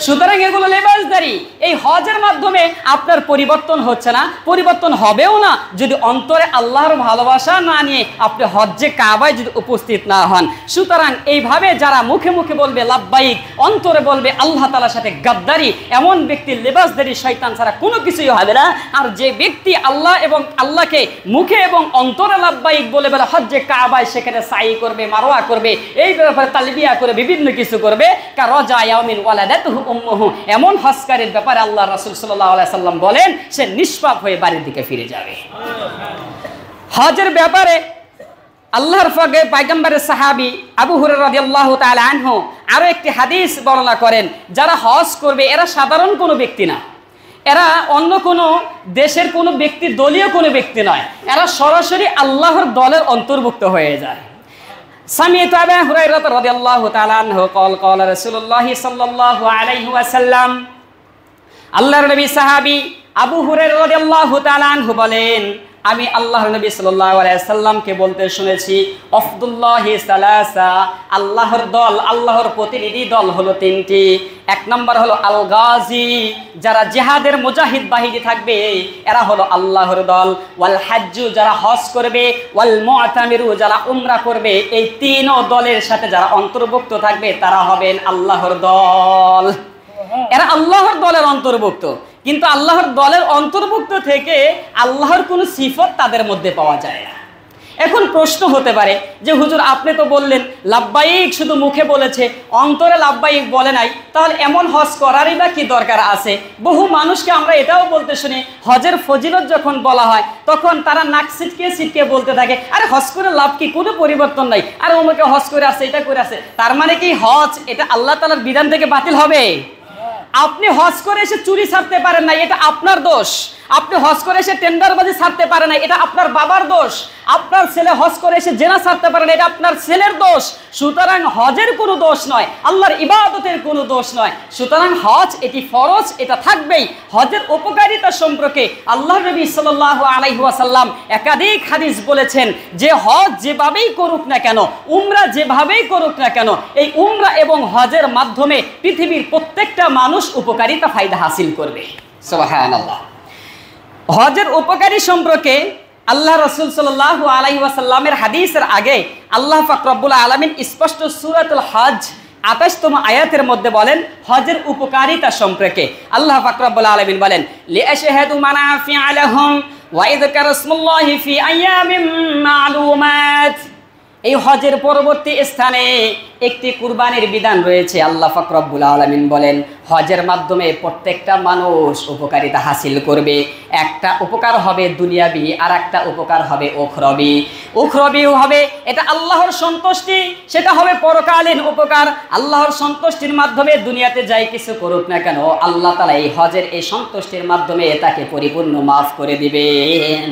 সুতরাং এগুলো লেবাসদারি। এই হজের মাধ্যমে আপনার পরিবর্তন হচ্ছে না, পরিবর্তন হবেও না যদি অন্তরে আল্লাহর ভালোবাসা না নিয়ে আপনি হজ্জে কাবায় যদি উপস্থিত না হন। সুতরাং এইভাবে যারা মুখে মুখে বলবে লাব্বাইক, অন্তরে বলবে আল্লাহ তাআলার সাথে গাদ্দারি, এমন ব্যক্তি লেবাসদারি শয়তান ছাড়া কোনো কিছুই হবে না। আর যে ব্যক্তি আল্লাহ এবং আল্লাহকে মুখে এবং অন্তরে লাব্বাইক বলে বলে হজ্জে কাবায় সেখানে সাই করবে, মারওয়া করবে, এই ব্যাপারে তালবিয়া করে বিভিন্ন কিছু করবে, কারজা ইয়াউমিন ওয়ালাদাতুহু উম্মুহু, এমন হজকারীর ব্যাপারে আল্লাহ রাসূল সাল্লাল্লাহু আলাইহি সাল্লাম বলেন সে নিষ্পাপ হয়ে বাড়ির দিকে ফিরে যাবে। হজের ব্যাপারে আল্লাহর পয়গম্বরের সাহাবী আবু হুরায়রা রাদিয়াল্লাহু তাআলা আনহু আরো একটি হাদিস বর্ণনা করেন, যারা হজ করবে এরা সাধারণ কোনো ব্যক্তি না, এরা অন্য কোনো দেশের কোনো ব্যক্তি, দলীয় কোনো ব্যক্তি নয়, এরা সরাসরি আল্লাহর দলের অন্তর্ভুক্ত হয়ে যায়। সামি'তু আবু হুরায়রা রাদিয়াল্লাহু তাআলা আনহু قال قال رسول الله صلى الله عليه وسلم, আল্লাহর নবী সাহাবী আবু হুরায়রা রাদিয়াল্লাহু তাআলা আনহু বলেন, আমি আল্লাহর নবী সাল্লাল্লাহু আলাইহি সাল্লামকে বলতে শুনেছি, আফদুল্লাহি সালাসা, আল্লাহর দল, আল্লাহর প্রতিনিধি দল হলো তিনটি। এক নম্বর হলো আল গাজী, যারা জিহাদের মুজাহিদ বাহিনী থাকবে এরা হলো আল্লাহর দল, ওয়াল হাজ্জু, যারা হজ করবে, ওয়াল মুআতামিরু, যারা উমরা করবে, এই তিন দলের সাথে যারা অন্তর্ভুক্ত থাকবে তারা হবেন আল্লাহর দল। এরা আল্লাহর দলের অন্তর্ভুক্ত, কিন্তু আল্লাহর দলের অন্তর্ভুক্ত থেকে আল্লাহর কোনো সিফত তাদের মধ্যে পাওয়া যায় না। এখন প্রশ্ন হতে পারে যে হুজুর আপনি তো বললেন লাব্বাইক শুধু মুখে বলেছে, অন্তরে লাব্বাইক বলে নাই, তাহলে এমন হজ করারই বা কি দরকার আছে? বহু মানুষকে আমরা এটাও বলতে শুনি, হজের ফজিলত যখন বলা হয় তখন তারা নাক ছিটকে ছিটকে বলতে থাকে, আরে হজ করে লাভ কি, কোনো পরিবর্তন নাই, আর ওমকে হজ করে আসছে, এটা করে আসছে। তার মানে কি হজ এটা আল্লাহ তাআলার বিধান থেকে বাতিল হবে? আপনি হজ করে এসে চুরি ছাড়তে পারেন না, এটা আপনার দোষ। আপনি হজ করে এসে টেন্ডারবাজি ছাড়তে পারেন না, এটা আপনার বাবার দোষ। আপনার ছেলে হজ করে এসে জেনা ছাড়তে পারে না, এটা আপনার ছেলের দোষ। সুতরাং হজের কোনো দোষ নয়, আল্লাহর ইবাদতের কোনো দোষ নয়। সুতরাং হজ এটি ফরজ, এটা থাকবেই। হজের উপকারিতা সম্পর্কে আল্লাহ নবী সাল্লাল্লাহু আলাইহি ওয়াসাল্লাম একাধিক হাদিস বলেছেন যে হজ যেভাবেই করুক না কেন, উমরা যেভাবেই করুক না কেন, এই উমরা এবং হজের মাধ্যমে পৃথিবীর প্রত্যেকটা মানুষ উপকারিতা ফায়দা হাসিল করবে। সুবহানাল্লাহ। হজের উপকারী সম্পর্কে আল্লাহ রাসূল সাল্লাল্লাহু আলাইহি ওয়াসাল্লামের হাদিসের আগে আল্লাহ পাক রব্বুল আলামিন স্পষ্ট সূরাতুল হজ 28তম আয়াতের মধ্যে বলেন হজের উপকারিতা সম্পর্কে। আল্লাহ পাক রব্বুল আলামিন বলেন, লিআশহাদু মানাফিআ লাহুম ওয়া ইযকারা ইসমুল্লাহি ফি আইয়ামিন মা'লুমাত। এই হজের পরবর্তী স্থানে একটি কুরবানির বিধান রয়েছে। আল্লাহ পাক রব্বুল আলামিন বলেন হজের মাধ্যমে প্রত্যেকটা মানুষ উপকারিতা হাসিল করবে। একটা উপকার হবে দুনিয়াবি, আর একটা উপকার হবে উখরবি। উখরবিও হবে এটা আল্লাহর সন্তুষ্টি, সেটা হবে পরকালীন উপকার। আল্লাহর সন্তুষ্টির মাধ্যমে দুনিয়াতে যাই কিছু করুক না কেন, আল্লাহ তাআলা এই হজের এই সন্তুষ্টির মাধ্যমে তাকে পরিপূর্ণ মাফ করে দিবেন।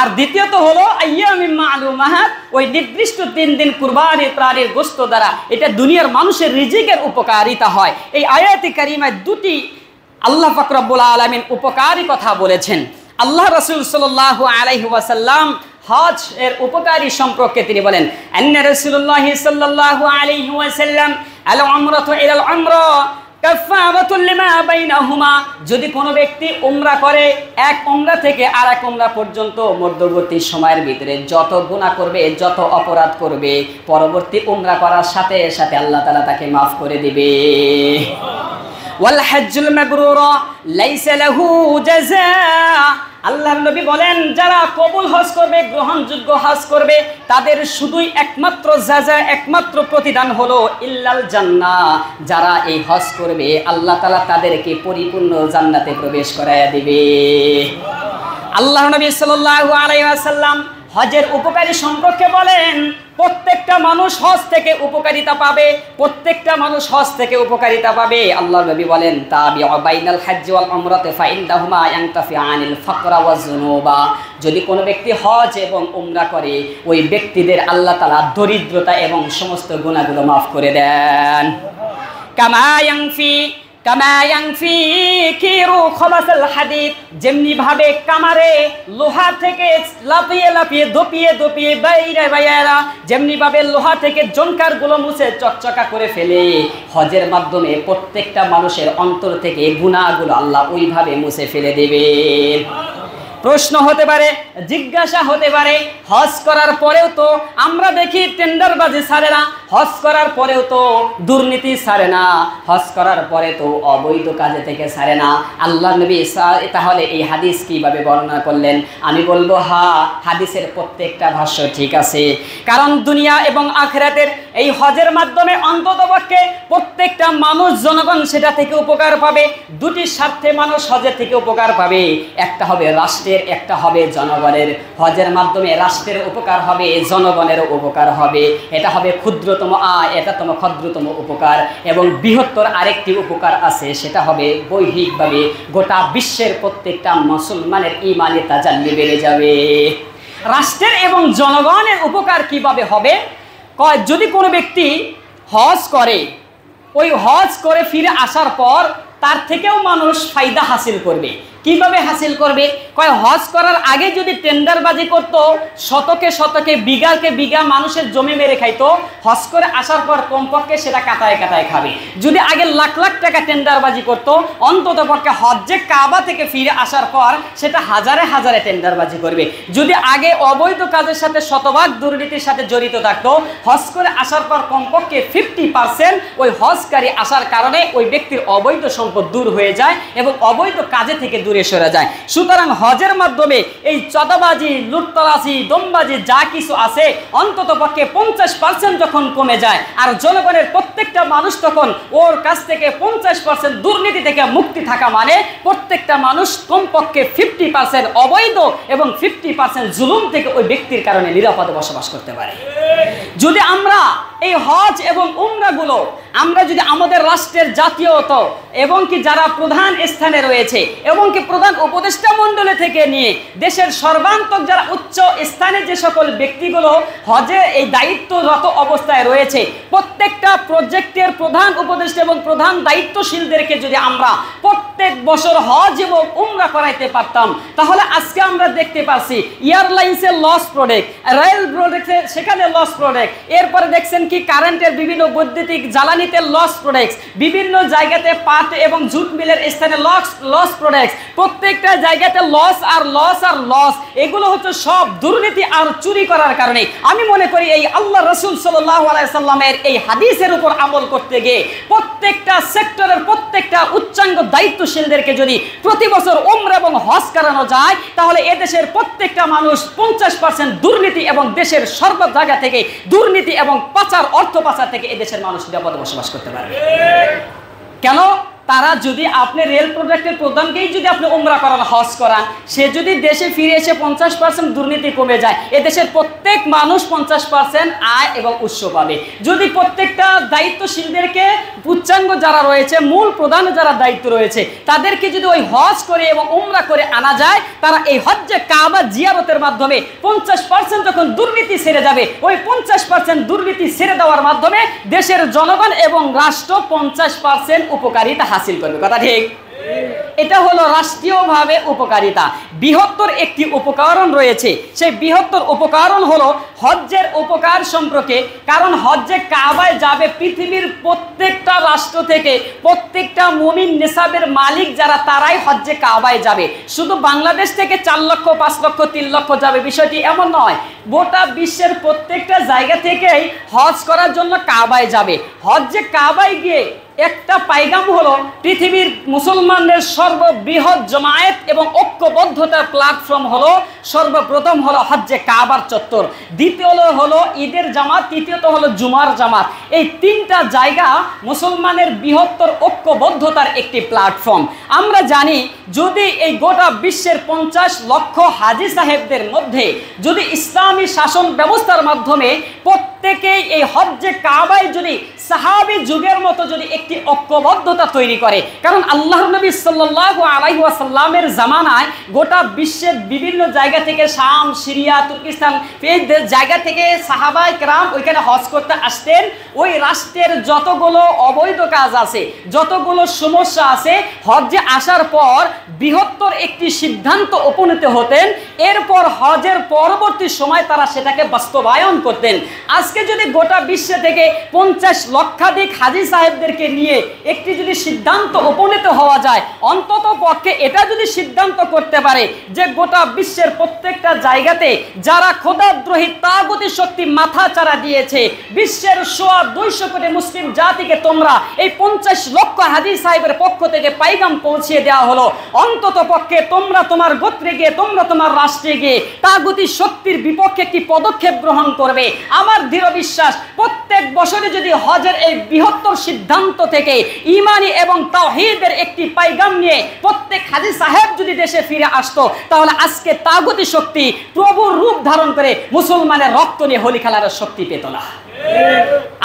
আর দ্বিতীয়ত হলো আইয়ামিন মা'লুমাত, ওই নির্দিষ্ট 3 দিন কুরবানি প্রাণীর গোশত দ্বারা এটা দুনিয়ার মানুষের রিজিকের উপকারিতা হয়। এই আয়াতে কারিমায় দুটি আল্লাহ পাক রব্বুল আলামিন উপকারী কথা বলেছেন। আল্লাহ রাসূল সাল্লাল্লাহু আলাইহি ওয়াসাল্লাম হজ এর উপকারী সম্পর্কে তিনি বলেন, আন্না রাসূলুল্লাহ সাল্লাল্লাহু আলাইহি ওয়াসাল্লাম আল উমরাতু ইলাল উমরা কাফারাতুল লিমা বাইনাহুমা। যদি কোনো ব্যক্তি উমরা করে, এক উমরা থেকে আর এক উমরা পর্যন্ত মধ্যবর্তী সময়ের ভিতরে যত গুনাহ করবে, যত অপরাধ করবে, পরবর্তী উমরা করার সাথে সাথে আল্লাহ তাআলা তাকে মাফ করে দিবে। ওয়াল হজ্জুল মাবরুর লাইসা লাহু জাযা। আল্লাহর নবী বলেন, যারা কবুল হজ করবে, গ্রহণযোগ্য হজ করবে, তাদের শুধুই একমাত্র জাযা, একমাত্র প্রতিদান হলো ইল্লাল জান্নাহ। যারা এই হজ করবে আল্লাহ তাআলা তাদেরকে পরিপূর্ণ জান্নাতে প্রবেশ করায়া দিবে। আল্লাহর নবী সাল্লাল্লাহু আলাইহি ওয়াসাল্লাম হজের উপকারী সম্পর্কে বলেন, প্রত্যেকটা মানুষ হজ থেকে উপকারিতা পাবে, প্রত্যেকটা মানুষ হজ থেকে উপকারিতা পাবে। আল্লাহর নবী বলেন, তাবিউ বাইনাল হজ্জ ওয়াল উমরাতি ফাইন্নাহুমা ইয়ানতাফিআনিল ফাকরা ওয়াজ যুনুবা। যদি কোনো ব্যক্তি হজ এবং উমরা করে, ওই ব্যক্তিদের আল্লাহ তাআলা দরিদ্রতা এবং সমস্ত গুনাহগুলো মাফ করে দেন। কামা ইয়ানফি কিরু খবাসাল হাদিদ, যেমনি ভাবে কামারে লোহা থেকে লাফিয়ে লাফিয়ে দপিয়ে বাইরা যেমনি ভাবে লোহা থেকে জনকার গুলো মুছে চকচকা করে ফেলে, হজের মাধ্যমে প্রত্যেকটা মানুষের অন্তর থেকে গুনাহগুলো আল্লাহ ওইভাবে মুছে ফেলে দেবে। প্রশ্ন হতে পারে, জিজ্ঞাসা হতে পারে, হজ করার পরেও তো আমরা দেখি টেন্ডারবাজি ছাড়ে না, হজ করার পরেও তো দুর্নীতি ছাড়ে না, হজ করার পরে তো অবৈধ কাজে থেকে ছাড়ে না, আল্লাহ নবী তাহলে এই হাদিস কিভাবে বর্ণনা করলেন? আমি বলবো, হাদিসের প্রত্যেকটা ভাষ্য ঠিক আছে। কারণ দুনিয়া এবং আখিরাতের এই হজের মাধ্যমে অন্ততপক্ষে প্রত্যেকটা মানুষ, জনগণ সেটা থেকে উপকার পাবে। দুটি স্বার্থে মানুষ হজের থেকে উপকার পাবে, একটা হবে রাষ্ট্রের, একটা হবে জনগণের। হজের মাধ্যমে রাষ্ট্রের উপকার হবে, জনগণের উপকার হবে। এটা হবে ক্ষুদ্রতম আয়, এটা ক্ষুদ্রতম উপকার। এবং বৃহত্তর আরেকটি উপকার আছে, সেটা হবে বৈহিকভাবে গোটা বিশ্বের প্রত্যেকটা মুসলমানের ঈমানে তাজাল্লি বেড়ে যাবে। রাষ্ট্রের এবং জনগণের উপকার কিভাবে হবে? যদি কোনো ব্যক্তি হজ করে, ওই হজ করে ফিরে আসার পর তার থেকেও মানুষ ফায়দা হাসিল করবে। কিভাবে হাসিল করবে? হজ করার আগে যদি টেন্ডারবাজি করতো, শতকে শতকে বিঘাকে বিঘা মানুষের জমি মেরে খাইতো, হজ করে আসার পর কমপক্ষে সেটা কাটায় কাটায় খাবে। যদি আগে লাখ লাখ টাকা টেন্ডারবাজি করতো, অন্তত পক্ষে হজ্জে কাবা থেকে ফিরে আসার পর সেটা হাজারে হাজারে টেন্ডারবাজি করবে। যদি আগে অবৈধ কাজের সাথে শতভাগ দুর্নীতির সাথে জড়িত থাকতো, হজ করে আসার পর কমপক্ষে 50% ওই হজকারী আসার কারণে ওই ব্যক্তির অবৈধ সম্পদ দূর হয়ে যায় এবং অবৈধ কাজে থেকে দূরে সরে যায়। সুতরাং হজের মাধ্যমে এই চাঁদাবাজি, লুটতরাজি, দমবাজি যা কিছু আছে, অন্তত পক্ষে 50% যখন কমে যায়, আর জনগণের প্রত্যেকটা মানুষ তখন ওর কাছ থেকে 50% দুর্নীতি থেকে মুক্তি থাকা, মানে প্রত্যেকটা মানুষ কমপক্ষে 50% অবৈধ এবং 50% জুলুম থেকে ওই ব্যক্তির কারণে নিরাপদে বসবাস করতে পারে। যদি আমরা এই হজ এবং উমরাগুলো আমরা যদি আমাদের রাষ্ট্রের জাতীয়ত এবং কি যারা প্রধান স্থানে রয়েছে এবং কি প্রধান উপদেষ্টা মণ্ডলী থেকে নিয়ে দেশের সর্বান্তক যারা উচ্চ স্থানে যে সকল ব্যক্তিগুলো হজে এই দায়িত্বরত অবস্থায় রয়েছে, প্রত্যেকটা প্রজেক্টের প্রধান উপদেষ্টা এবং প্রধান দায়িত্বশীলদেরকে যদি আমরা প্রত্যেক বছর হজ এবং উমরা করাইতে পারতাম, তাহলে আজকে আমরা দেখতে পাচ্ছি এয়ারলাইন্সের লস প্রোডাক্ট, রেল প্রোডাক্টে সেখানে লস প্রোডাক্ট, এরপরে দেখছেন কি কারেন্টের বিভিন্ন বৈদ্যুতিক জ্বালানিতে লস প্রোডাক্টস, বিভিন্ন জায়গাতে পাট এবং জুট মিলের স্থানে লস প্রোডাক্টস, প্রত্যেকটা জায়গাতে লস আর লস আর লস। এগুলো হচ্ছে সব দুর্নীতি আর চুরি করার কারণে। আমি মনে করি এই আল্লাহ রাসূল সাল্লাল্লাহু আলাইহি সাল্লামের এই হাদিসের উপর আমল করতে গিয়ে প্রত্যেকটা সেক্টরের প্রত্যেকটা উচ্চাঙ্গ দায়িত্বশীলদেরকে যদি প্রতি বছর উমরা এবং হজ করানো যায়, তাহলে এদেশের প্রত্যেকটা মানুষ 50% দুর্নীতি এবং দেশের সর্ব জায়গা থেকে দুর্নীতি এবং পাচার, অর্থ পাচার থেকে এদেশের মানুষ নিরাপদে বসবাস করতে পারবে। কেন? তারা যদি আপনি রেল প্রোডাক্টের প্রধানকেই যদি আপনি উমরা করান, হজ করান, সে যদি দেশে ফিরে এসে 50% দুর্নীতি কমে যায়, এদেশের প্রত্যেক মানুষ 50% আয় এবং উৎস পাবে। যদি প্রত্যেকটা দায়িত্বশীলদেরকে উচ্চাঙ্গ যারা রয়েছে, মূল প্রধান যারা দায়িত্ব রয়েছে, তাদেরকে যদি ওই হজ করে এবং উমরা করে আনা যায়, তারা এই হজ্জে কাবা জিয়ারতের মাধ্যমে 50% যখন দুর্নীতি ছেড়ে যাবে, ওই 50% দুর্নীতি ছেড়ে দেওয়ার মাধ্যমে দেশের জনগণ এবং রাষ্ট্র 50% উপকারিতা হাসিল করবে। কথা ঠিক? এটা হলো রাষ্ট্রীয়ভাবে উপকারিতা। বৃহত্তর একটি উপকরণ রয়েছে, সেই বৃহত্তর উপকরণ হলো হজ্জের উপকার সম্পর্কে। কারণ হজ্জে কাবায় যাবে পৃথিবীর প্রত্যেকটা রাষ্ট্র থেকে প্রত্যেকটা মুমিন নিসাবের মালিক যারা, তারাই হজ্জে কাবায় যাবে। শুধু বাংলাদেশ থেকে 4 লক্ষ, 5 লক্ষ, 3 লক্ষ যাবে, বিষয়টি এমন নয়। গোটা বিশ্বের প্রত্যেকটা জায়গা থেকেই হজ করার জন্য কাবায় যাবে। হজ্জে কাবায় গিয়ে একটা পাইগাম হলো পৃথিবীর মুসলমানদের সর্ববৃহৎ জমায়েত এবং ঐক্যবদ্ধতার প্ল্যাটফর্ম হলো সর্বপ্রথম হলো হজ্জে কাবার চত্বর, দ্বিতীয় হলো ঈদের জামাত, তৃতীয়ত হলো জুমার জামাত। এই তিনটা জায়গা মুসলমানের বৃহত্তর ঐক্যবদ্ধতার একটি প্ল্যাটফর্ম। আমরা জানি যদি এই গোটা বিশ্বের 50 লক্ষ হাজী সাহেবদের মধ্যে যদি ইসলামী শাসন ব্যবস্থার মাধ্যমে প্রত্যেকেই এই হজ্জে কাবায় যদি সাহাবী যুগের মতো যদি একটি ঐক্যবদ্ধতা তৈরি করে, কারণ আল্লাহর নবী সাল্লাল্লাহু আলাইহি ওয়াসাল্লামের জামানায় গোটা বিশ্বের বিভিন্ন জায়গা থেকে শাম, সিরিয়া, তুর্কিস্তান এই জায়গা থেকে সাহাবায়ে কেরাম ওইখানে হজ করতে আসতেন। ওই রাষ্ট্রের যতগুলো অবৈধ কাজ আছে, যতগুলো সমস্যা আছে, হজ্জে আসার পর বৃহত্তর একটি সিদ্ধান্ত উপনীত হতেন, এরপর হজের পরবর্তী সময় তারা সেটাকে বাস্তবায়ন করতেন। আজকে যদি গোটা বিশ্ব থেকে 50 লক্ষাধিক হাজী সাহেবদেরকে নিয়ে একটি যদি সিদ্ধান্ত উপনীত হওয়া যায়, অন্তত পক্ষে এটা যদি সিদ্ধান্ত করতে পারে যে গোটা বিশ্বের প্রত্যেকটা জায়গাতে যারা খোদাদ্রোহী তাগুতি শক্তি মাথা চাড়া দিয়েছে, বিশ্বের 200 কোটি মুসলিম জাতিকে তোমরা এই 50 লক্ষ হাজী সাহেবের পক্ষ থেকে পাইগাম পৌঁছিয়ে দেওয়া হলো, অন্তত পক্ষে তোমরা তোমার গোত্রে গিয়ে, তোমরা তোমার রাষ্ট্রে গিয়ে তাগুতি শক্তির বিপক্ষে একটি পদক্ষেপ গ্রহণ করবে। আমার দৃঢ় বিশ্বাস প্রত্যেক বছরে যদি হজের এই বৃহত্তর সিদ্ধান্ত থেকে ঈমানি এবং তাওহীদের একটি পাইগাম নিয়ে প্রত্যেক হাজী সাহেব যদি দেশে ফিরে আসতো, তাহলে আজকে তাগুতি শক্তি প্রভুর রূপ ধারণ করে মুসলমানের রক্ত নিয়ে হোলি খেলার শক্তি পেত না।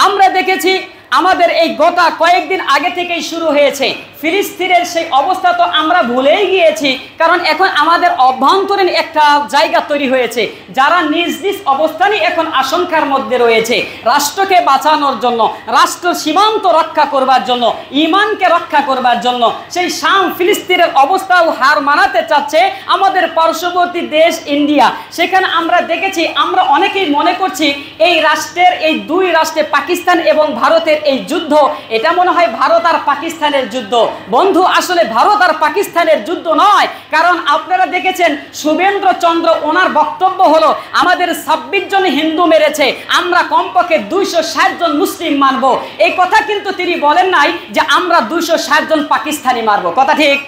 আমরা দেখেছি আমাদের এই গোটা কয়েকদিন আগে থেকেই শুরু হয়েছে ফিলিস্তিনের সেই অবস্থা তো আমরা ভুলেই গিয়েছি, কারণ এখন আমাদের অভ্যন্তরীণ একটা জায়গা তৈরি হয়েছে, যারা নিজ নিজ অবস্থানই এখন আশঙ্কার মধ্যে রয়েছে। রাষ্ট্রকে বাঁচানোর জন্য, রাষ্ট্র সীমান্ত রক্ষা করবার জন্য, ঈমানকে রক্ষা করবার জন্য সেই শাম ফিলিস্তিনের অবস্থাও হার মানাতে চাচ্ছে আমাদের পার্শ্ববর্তী দেশ ইন্ডিয়া। সেখানে আমরা দেখেছি, আমরা অনেকেই মনে করছি এই রাষ্ট্রের, এই দুই রাষ্ট্রে পাকিস্তান এবং ভারতের এই যুদ্ধ, এটা মনে হয় ভারত আর পাকিস্তানের যুদ্ধ। বন্ধু, আসলে ভারত আর পাকিস্তানের যুদ্ধ নয়, কারণ আপনারা দেখেছেন শুভেন্দ্র চন্দ্র ওনার বক্তব্য হলো আমাদের 26 জন হিন্দু মেরেছে, আমরা কমপক্ষে 260 জন মুসলিম মারব। এই কথা কিন্তু তিনি বলেন নাই যে আমরা 260 জন পাকিস্তানি মারব, কথা ঠিক?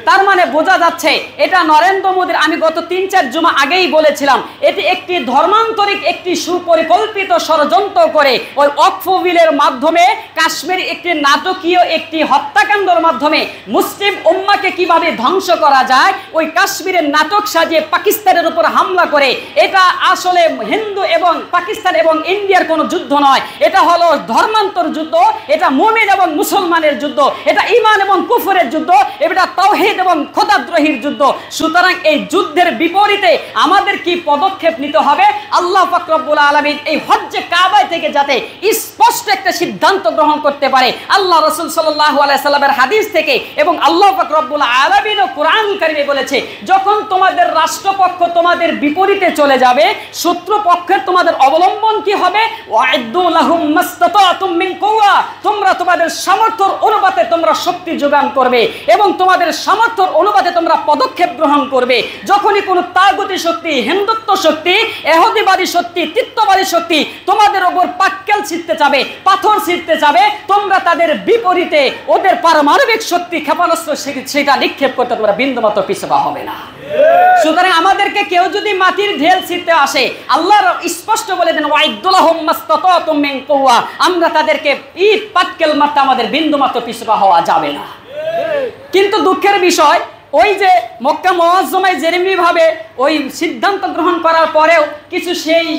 তার মানে বোঝা যাচ্ছে এটা নরেন্দ্র মোদীর, আমি গত 3-4 জুমা আগেই বলেছিলাম, এটি একটি ধর্মান্তরিক একটি সুপরিকল্পিত ষড়যন্ত্র করে ওই ওয়াকফ বিলের মাধ্যমে কাশ্মীর একটি নাটকীয় একটি হত্যাকাণ্ডের মাধ্যমে মুসলিম উম্মাকে কিভাবে ধ্বংস করা যায়, ওই কাশ্মীরের নাটক সাজিয়ে পাকিস্তানের উপর হামলা করে। এটা আসলে হিন্দু এবং পাকিস্তান এবং ইন্ডিয়ার কোনো যুদ্ধ নয়, এটা হলো ধর্মান্তর যুদ্ধ, এটা মুমিন এবং মুসলমানের যুদ্ধ, এটা ঈমান এবং কুফরের যুদ্ধ, এটা তাওহীদ এবং খোদাদ্রোহীর যুদ্ধ। সুতরাং এই যুদ্ধের বিপরীতে আমাদের কি পদক্ষেপ নিতে হবে? আল্লাহ পাক রব্বুল আলামিন এই হজ্জে কাবায় থেকে যাতে স্পষ্ট একটা সিদ্ধান্ত গ্রহণ করতে পারে, আল্লাহ রাসূল সাল্লাল্লাহু আলাইহি সাল্লামের হাদিস থেকে এবং আল্লাহ পাক রব্বুল আলামিন ও কোরআন কারীমে বলেছে, যখন তোমাদের রাষ্ট্রপক্ষ তোমাদের বিপরীতে চলে যাবে, শত্রু পক্ষের তোমাদের অবলম্বন কি হবে? ওয়াইদু লাহুম মাসতাতাতুম মিন কুওয়া, তোমরা তোমাদের সামর্থ্যের অনুপাতে তোমরা শক্তি যোগান করবে এবং তোমাদের সামর্থ্যের অনুপাতে তোমরা পদক্ষেপ গ্রহণ করবে। যখনই কোনো তাগুতি শক্তি, হিন্দুত্ব শক্তি, এহুদিবাদী শক্তি, তিত্ববাদী শক্তি তোমাদের ওপর পাক্কেল ছিঁড়তে যাবে, পাথর ছিঁড়তে যাবে, তোমরা তাদের বিপরীতে ওদের পারমাণবিক শক্তি, ক্ষেপণাস্ত্র সেটা নিক্ষেপ করতে তোমরা বিন্দুমাত্র পিছপা হবে না। সুতরাং আমাদেরকে কেউ যদি মাটির ঢেল ছিঁড়তে আসে, আল্লাহ স্পষ্ট বলে দেন ওয়াইদুলাহুম মাসতাতাতুম মিন কুওয়া, আমরা তাদেরকে ইট পাটকেল মারতে আমাদের বিন্দুমাত্র পিছপা হওয়া যাবে না। কিন্তু দুঃখের বিষয়, ওই যে মক্কা মুআজ্জমায় যেরকম ভাবে ওই সিদ্ধান্ত গ্রহণ করার পরেও কিছু সেই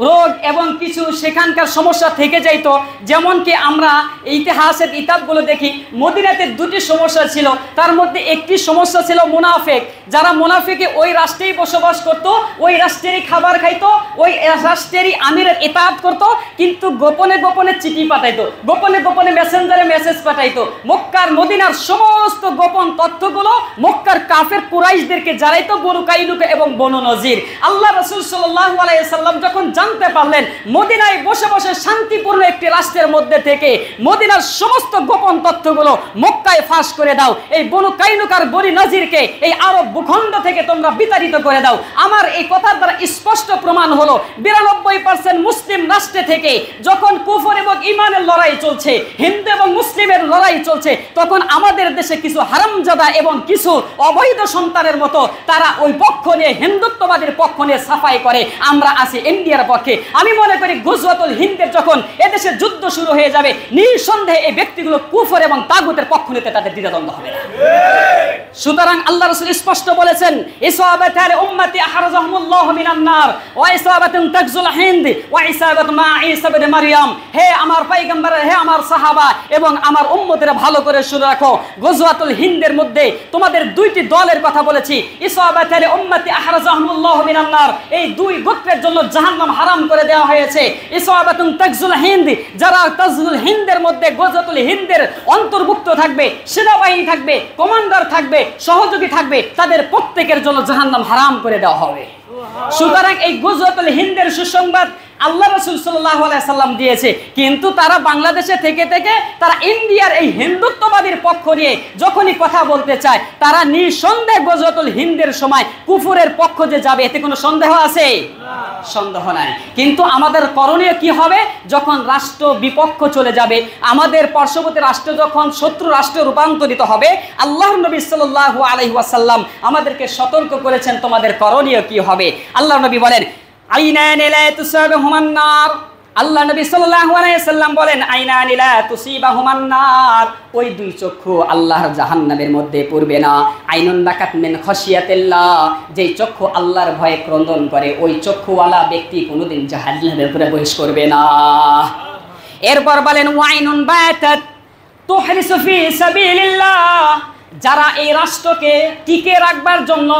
রোগ এবং কিছু সেখানকার সমস্যা থেকে যাইত। যেমন কি আমরা ইতিহাসের কিতাবগুলো দেখি, মদিনাতে 2টি সমস্যা ছিল, তার মধ্যে একটি সমস্যা ছিল মুনাফিক। যারা মুনাফিকে ওই রাষ্ট্রেই বসবাস করত, ওই রাষ্ট্রেরই খাবার খাইতো, ওই রাষ্ট্রেরই আমিরের ইতাআত করত, কিন্তু গোপনে গোপনে চিঠি পাঠাইতো, গোপনে গোপনে মেসেঞ্জারে মেসেজ পাঠাইতো। মক্কার মদিনার সমস্ত গোপন তথ্যগুলো মক্কার কাফের কুরাইশদেরকে জানাইতো, বনু কাইনুকা এবং বনু নজির। আল্লাহ রাসূল সাল্লাল্লাহু আলাইহি সাল্লাম যখন জানতে পারলেন মদিনায় বসে বসে শান্তিপূর্ণ একটি রাষ্ট্রের মধ্যে থেকে মদিনার সমস্ত গোপন তথ্যগুলো মক্কায় ফাঁস করে দাও, এই বনু কাইনুকার বনি নজিরকে এই আরব ভূখণ্ড থেকে তোমরা বিতাড়িত করে দাও। আমার এই কথার দ্বারা স্পষ্ট প্রমাণ হলো 92% মুসলিম রাষ্ট্রে থেকে যখন কুফর এবং ইমানের লড়াই চলছে, হিন্দু এবং মুসলিমের লড়াই চলছে, তখন আমাদের দেশে কিছু হারামজাদা এবং কিছু অবৈধ সন্তানের মতো তারা ওই পক্ষ নিয়ে হিন্দুত্ববাদের পক্ষ নিয়ে সাফাই করে আমরা আছি ইন্ডিয়ার পক্ষে। আমি মনে করি গুজরাতুল হিন্দের যখন এদেশে যুদ্ধ শুরু হয়ে যাবে নিঃসন্দেহে এই ব্যক্তিগুলো কুফর এবং তাগুতের পক্ষ নিতে তাদের দ্বিধাদ্বন্দ্ব হবে না। সুতরাং আল্লাহ রাসূল স্পষ্ট বলেছেন ইসাবাতাল উম্মতি আহরাজাহুমুল্লাহু মিনান নার ওয়া ইসাবাতুন তাকজুল হিন্দ ওয়া ইসাবাতু মা ঈসা ইবনে মারইয়াম। হে আমার পয়গম্বর, হে আমার সাহাবা এবং আমার উম্মতেরা ভালো করে শুনে রাখো, গুজরাতুল হিন্দের মধ্যে তোমাদের দুইটি দলের কথা বলেছি। ইসাবাতাল উম্মতি আহরাজাহুমুল্লাহু মিনান নার, এই দুই গোত্রের জন্য জাহান্নাম হারাম করে দেওয়া হয়েছে। ইসাবাতুন তাকজুল হিন্দ, যারা তাকজুল হিন্দের মধ্যে গুজরাতুল হিন্দের অন্তর্ভুক্ত থাকবে, সেনাবাহিনী থাকবে, কমান্ডার থাকবে, সহযোগী থাকবে, তাদের প্রত্যেকের জন্য জাহান্নাম হারাম করে দেওয়া হবে। সুতরাং এই গুজরাতুল হিন্দের সুসংবাদ আল্লাহ রাসূল সাল্লাল্লাহু আলাইহি সাল্লাম দিয়েছে, কিন্তু তারা বাংলাদেশে থেকে থেকে তারা ইন্ডিয়ার এই হিন্দুত্ববাদীর পক্ষ নিয়ে যখনই কথা বলতে চায় তারা নিঃসন্দেহে গুজরাতুল হিন্দের সময় কুফরের পক্ষ যে যাবে এতে কোনো সন্দেহ আছে? সন্দেহ নাই। কিন্তু আমাদের করণীয় কি হবে? যখন রাষ্ট্র বিপক্ষ চলে যাবে, আমাদের পার্শ্ববর্তী রাষ্ট্র যখন শত্রু রাষ্ট্রে রূপান্তরিত হবে, আল্লাহর নবী সাল্লাল্লাহু আলাইহি ওয়াসাল্লাম আমাদেরকে সতর্ক করেছেন তোমাদের করণীয় কি হবে। আল্লাহর নবী বলেন আইনানি লা তুসাবিহুমান নার, আল্লাহ নবী সাল্লাল্লাহু আলাইহি সাল্লাম বলেন আইনানি লা তুসিবাহুমান নার, ওই দুই চক্ষু আল্লাহর জাহান্নামের মধ্যে পড়বে না। আইনুন বাকাত মিন খাশিয়াতিল্লাহ, যেই চক্ষু আল্লাহর ভয়ে ক্রন্দন করে ওই চক্ষুওয়ালা ব্যক্তি কোনোদিন জাহান্নামে প্রবেশ করবে না। এরপর বলেন ওয়াইনুন বাতাত তুহরিসু ফি সাবিলিল্লাহ, যারা এই রাষ্ট্রকে টিকে রাখবার জন্য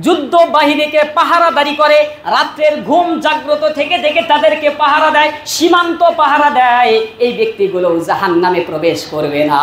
যুদ্ধ বাহিনীকে পাহারাদারি করে, রাত্রের ঘুম জাগ্রত থেকে থেকে তাদেরকে পাহারা দেয়, সীমান্ত পাহারা দেয়, এই ব্যক্তিগুলো জাহান্নামে প্রবেশ করবে না।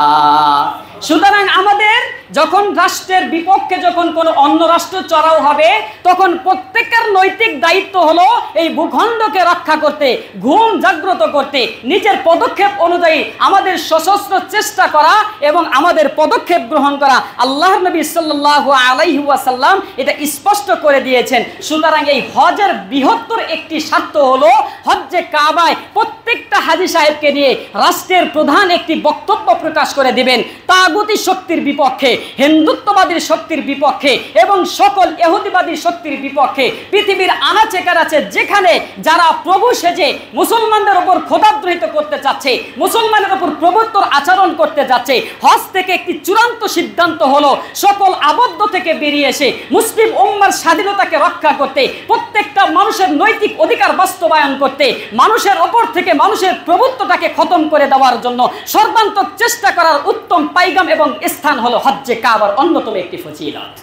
সুতরাং আমাদের যখন রাষ্ট্রের বিপক্ষে যখন কোনো অন্য রাষ্ট্র চড়াও হবে তখন প্রত্যেকের নৈতিক দায়িত্ব হলো এই ভূখণ্ডকে রক্ষা করতে, ঘুম জাগ্রত করতে, নিজের পদক্ষেপ অনুযায়ী আমাদের সশস্ত্র চেষ্টা করা এবং আমাদের পদক্ষেপ গ্রহণ করা। আল্লাহর নবী সাল্লাল্লাহু আলাইহি ওয়াসাল্লাম এটা স্পষ্ট করে দিয়েছেন। সুতরাং এই হজের বৃহত্তর একটি স্বার্থ হলো হজ্জে কাবায় প্রত্যেকটা হাজী সাহেবকে নিয়ে রাষ্ট্রের প্রধান একটি বক্তব্য প্রকাশ করে দিবেন তাগুতি শক্তির বিপক্ষে, হিন্দুত্ববাদী শক্তির বিপক্ষে এবং সকল ইহুদিবাদী শক্তির বিপক্ষে। পৃথিবীর আনাচে কানাচে যেখানে যারা প্রভু সেজে মুসলমানদের উপর খোদাদ্রোহিত করতে চাচ্ছে, মুসলমানের উপর প্রভুত্বর আচরণ করতে যাচ্ছে, হজ থেকে একটি চূড়ান্ত সিদ্ধান্ত হলো সকল আবদ্ধ থেকে বেরিয়ে এসে মুসলিম উম্মার স্বাধীনতাকে রক্ষা করতে, প্রত্যেকটা মানুষের নৈতিক অধিকার বাস্তবায়ন করতে, মানুষের ওপর থেকে মানুষের প্রভুত্বটাকে খতম করে দেওয়ার জন্য সর্বান্তক চেষ্টা করার উত্তম পাইগাম এবং স্থান হলো হজ্জে কাবার অন্যতম একটি ফজিলত।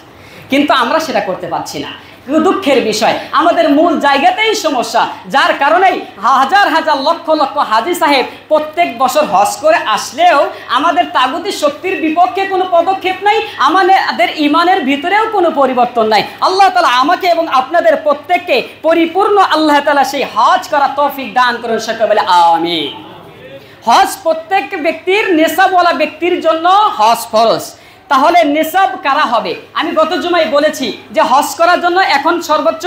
কিন্তু আমরা সেটা করতে পারছি না। দুঃখের বিষয়, আমাদের মূল জায়গাতেই সমস্যা, যার কারণেই হাজার হাজার লক্ষ লক্ষ হাজী সাহেব প্রত্যেক বছর হজ করে আসলেও আমাদের তাগুতি শক্তির বিপক্ষে কোনো পদক্ষেপ নাই, আমাদের ইমানের ভিতরেও কোনো পরিবর্তন নাই। আল্লাহ তাআলা আমাকে এবং আপনাদের প্রত্যেককে পরিপূর্ণ আল্লাহ তাআলা সেই হজ করা তৌফিক দান করুন, সকলে বলে আমিন। হজ প্রত্যেক ব্যক্তির, নেশাবওয়ালা ব্যক্তির জন্য হজ ফরজ। তাহলে নেশাব কারা হবে? আমি গত জুমায় বলেছি যে হজ করার জন্য এখন সর্বোচ্চ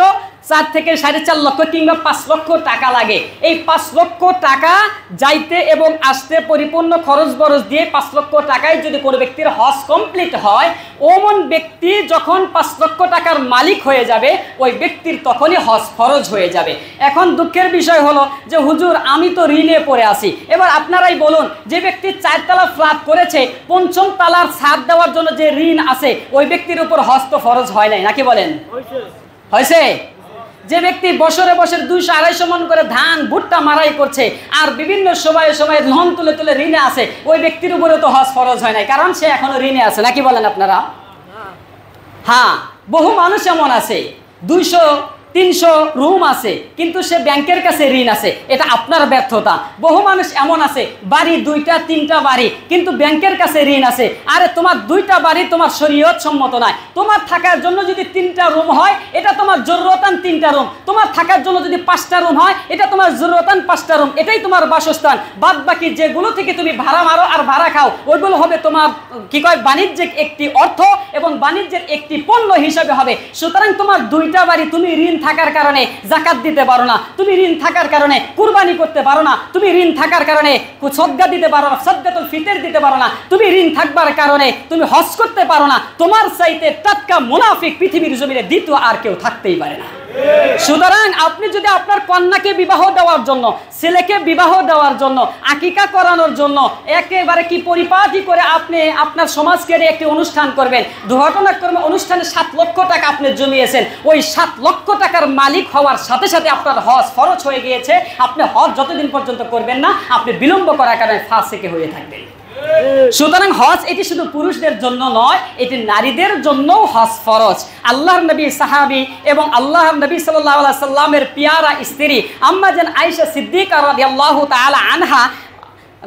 4 থেকে 4.5 লক্ষ কিংবা 5 লক্ষ টাকা লাগে। এই 5 লক্ষ টাকা যাইতে এবং আসতে পরিপূর্ণ খরচ বরচ দিয়ে 5 লক্ষ টাকায় যদি কোনো ব্যক্তির হজ কমপ্লিট হয়, ওমন ব্যক্তি যখন 5 লক্ষ টাকার মালিক হয়ে যাবে ওই ব্যক্তির তখনই হজ ফরজ হয়ে যাবে। এখন দুঃখের বিষয় হলো যে হুজুর আমি তো ঋণে পড়ে আছি। এবার আপনারাই বলুন, যে ব্যক্তি 4 তলা ফ্ল্যাট করেছে 5ম তলার ছাদ দেওয়ার জন্য যে ঋণ আছে ওই ব্যক্তির উপর হজ তো ফরজ হয় নাই, নাকি বলেন? হয়েছে? যে ব্যক্তি বছরে বছর 200-250 মন করে ধান ভুট্টা মারাই করছে আর বিভিন্ন সময়ে সময়ে লোন তুলে তুলে ঋণে আছে, ওই ব্যক্তির উপরে তো হজ ফরজ হয় নাই, কারণ সে এখনো ঋণে আছে, নাকি বলেন আপনারা? হ্যাঁ, বহু মানুষ এমন আছে 200 300 রুম আছে কিন্তু সে ব্যাংকের কাছে ঋণ আছে, এটা আপনার ব্যর্থতা। বহু মানুষ এমন আছে বাড়ি 2টা 3টা বাড়ি কিন্তু ব্যাংকের কাছে ঋণ আছে। আরে তোমার 2টা বাড়ি তোমার শরীয়ত সম্মত নয়। তোমার থাকার জন্য যদি 3টা রুম হয় এটা তোমার জরুরতান 3টা রুম, তোমার থাকার জন্য যদি 5টা রুম হয় এটা তোমার জরুরতান 5টা রুম, এটাই তোমার বাসস্থান। বাদ বাকি যেগুলো থেকে তুমি ভাড়া মারো আর ভাড়া খাও ওইগুলো হবে তোমার কি কয় বাণিজ্যিক একটি অর্থ এবং বাণিজ্যের একটি পণ্য হিসাবে হবে। সুতরাং তোমার 2টা বাড়ি, তুমি ঋণ থাকার কারণে যাকাত দিতে পারো না, তুমি ঋণ থাকার কারণে কুরবানি করতে পারো না, তুমি ঋণ থাকার কারণে সদকা দিতে পারো না, সদকাতুল ফিতর দিতে পারো না, তুমি ঋণ থাকবার কারণে তুমি হজ করতে পারো না। তোমার চাইতে টাটকা মুনাফিক পৃথিবীর জমিনে দ্বিতীয় আর কেউ থাকতেই পারে না। সুতরাং আপনি যদি আপনার কন্যাকে বিবাহ দেওয়ার জন্য, ছেলেকে বিবাহ দেওয়ার জন্য, আকিকা করানোর জন্য একেবারে কি পরিপাটি করে আপনি আপনার সমাজকে একটি অনুষ্ঠান করবেন, দুর্ঘটনাক্রমে অনুষ্ঠানে 7 লক্ষ টাকা আপনি জমিয়েছেন, ওই 7 লক্ষ টাকার মালিক হওয়ার সাথে সাথে আপনার হজ ফরজ হয়ে গিয়েছে। আপনি হজ যতদিন পর্যন্ত করবেন না আপনি বিলম্ব করার কারণে ফাসিকে হয়ে থাকবেন। সুতরাং হজ এটি শুধু পুরুষদের জন্য নয়, এটি নারীদের জন্যও হজ ফরজ। আল্লাহর নবী সাহাবী এবং আল্লাহর নবী সাল্লাল্লাহু আলাইহি সাল্লামের পিয়ারা স্ত্রী আম্মা জান আয়েশা সিদ্দিকা রাদিয়াল্লাহু তাআলা আনহা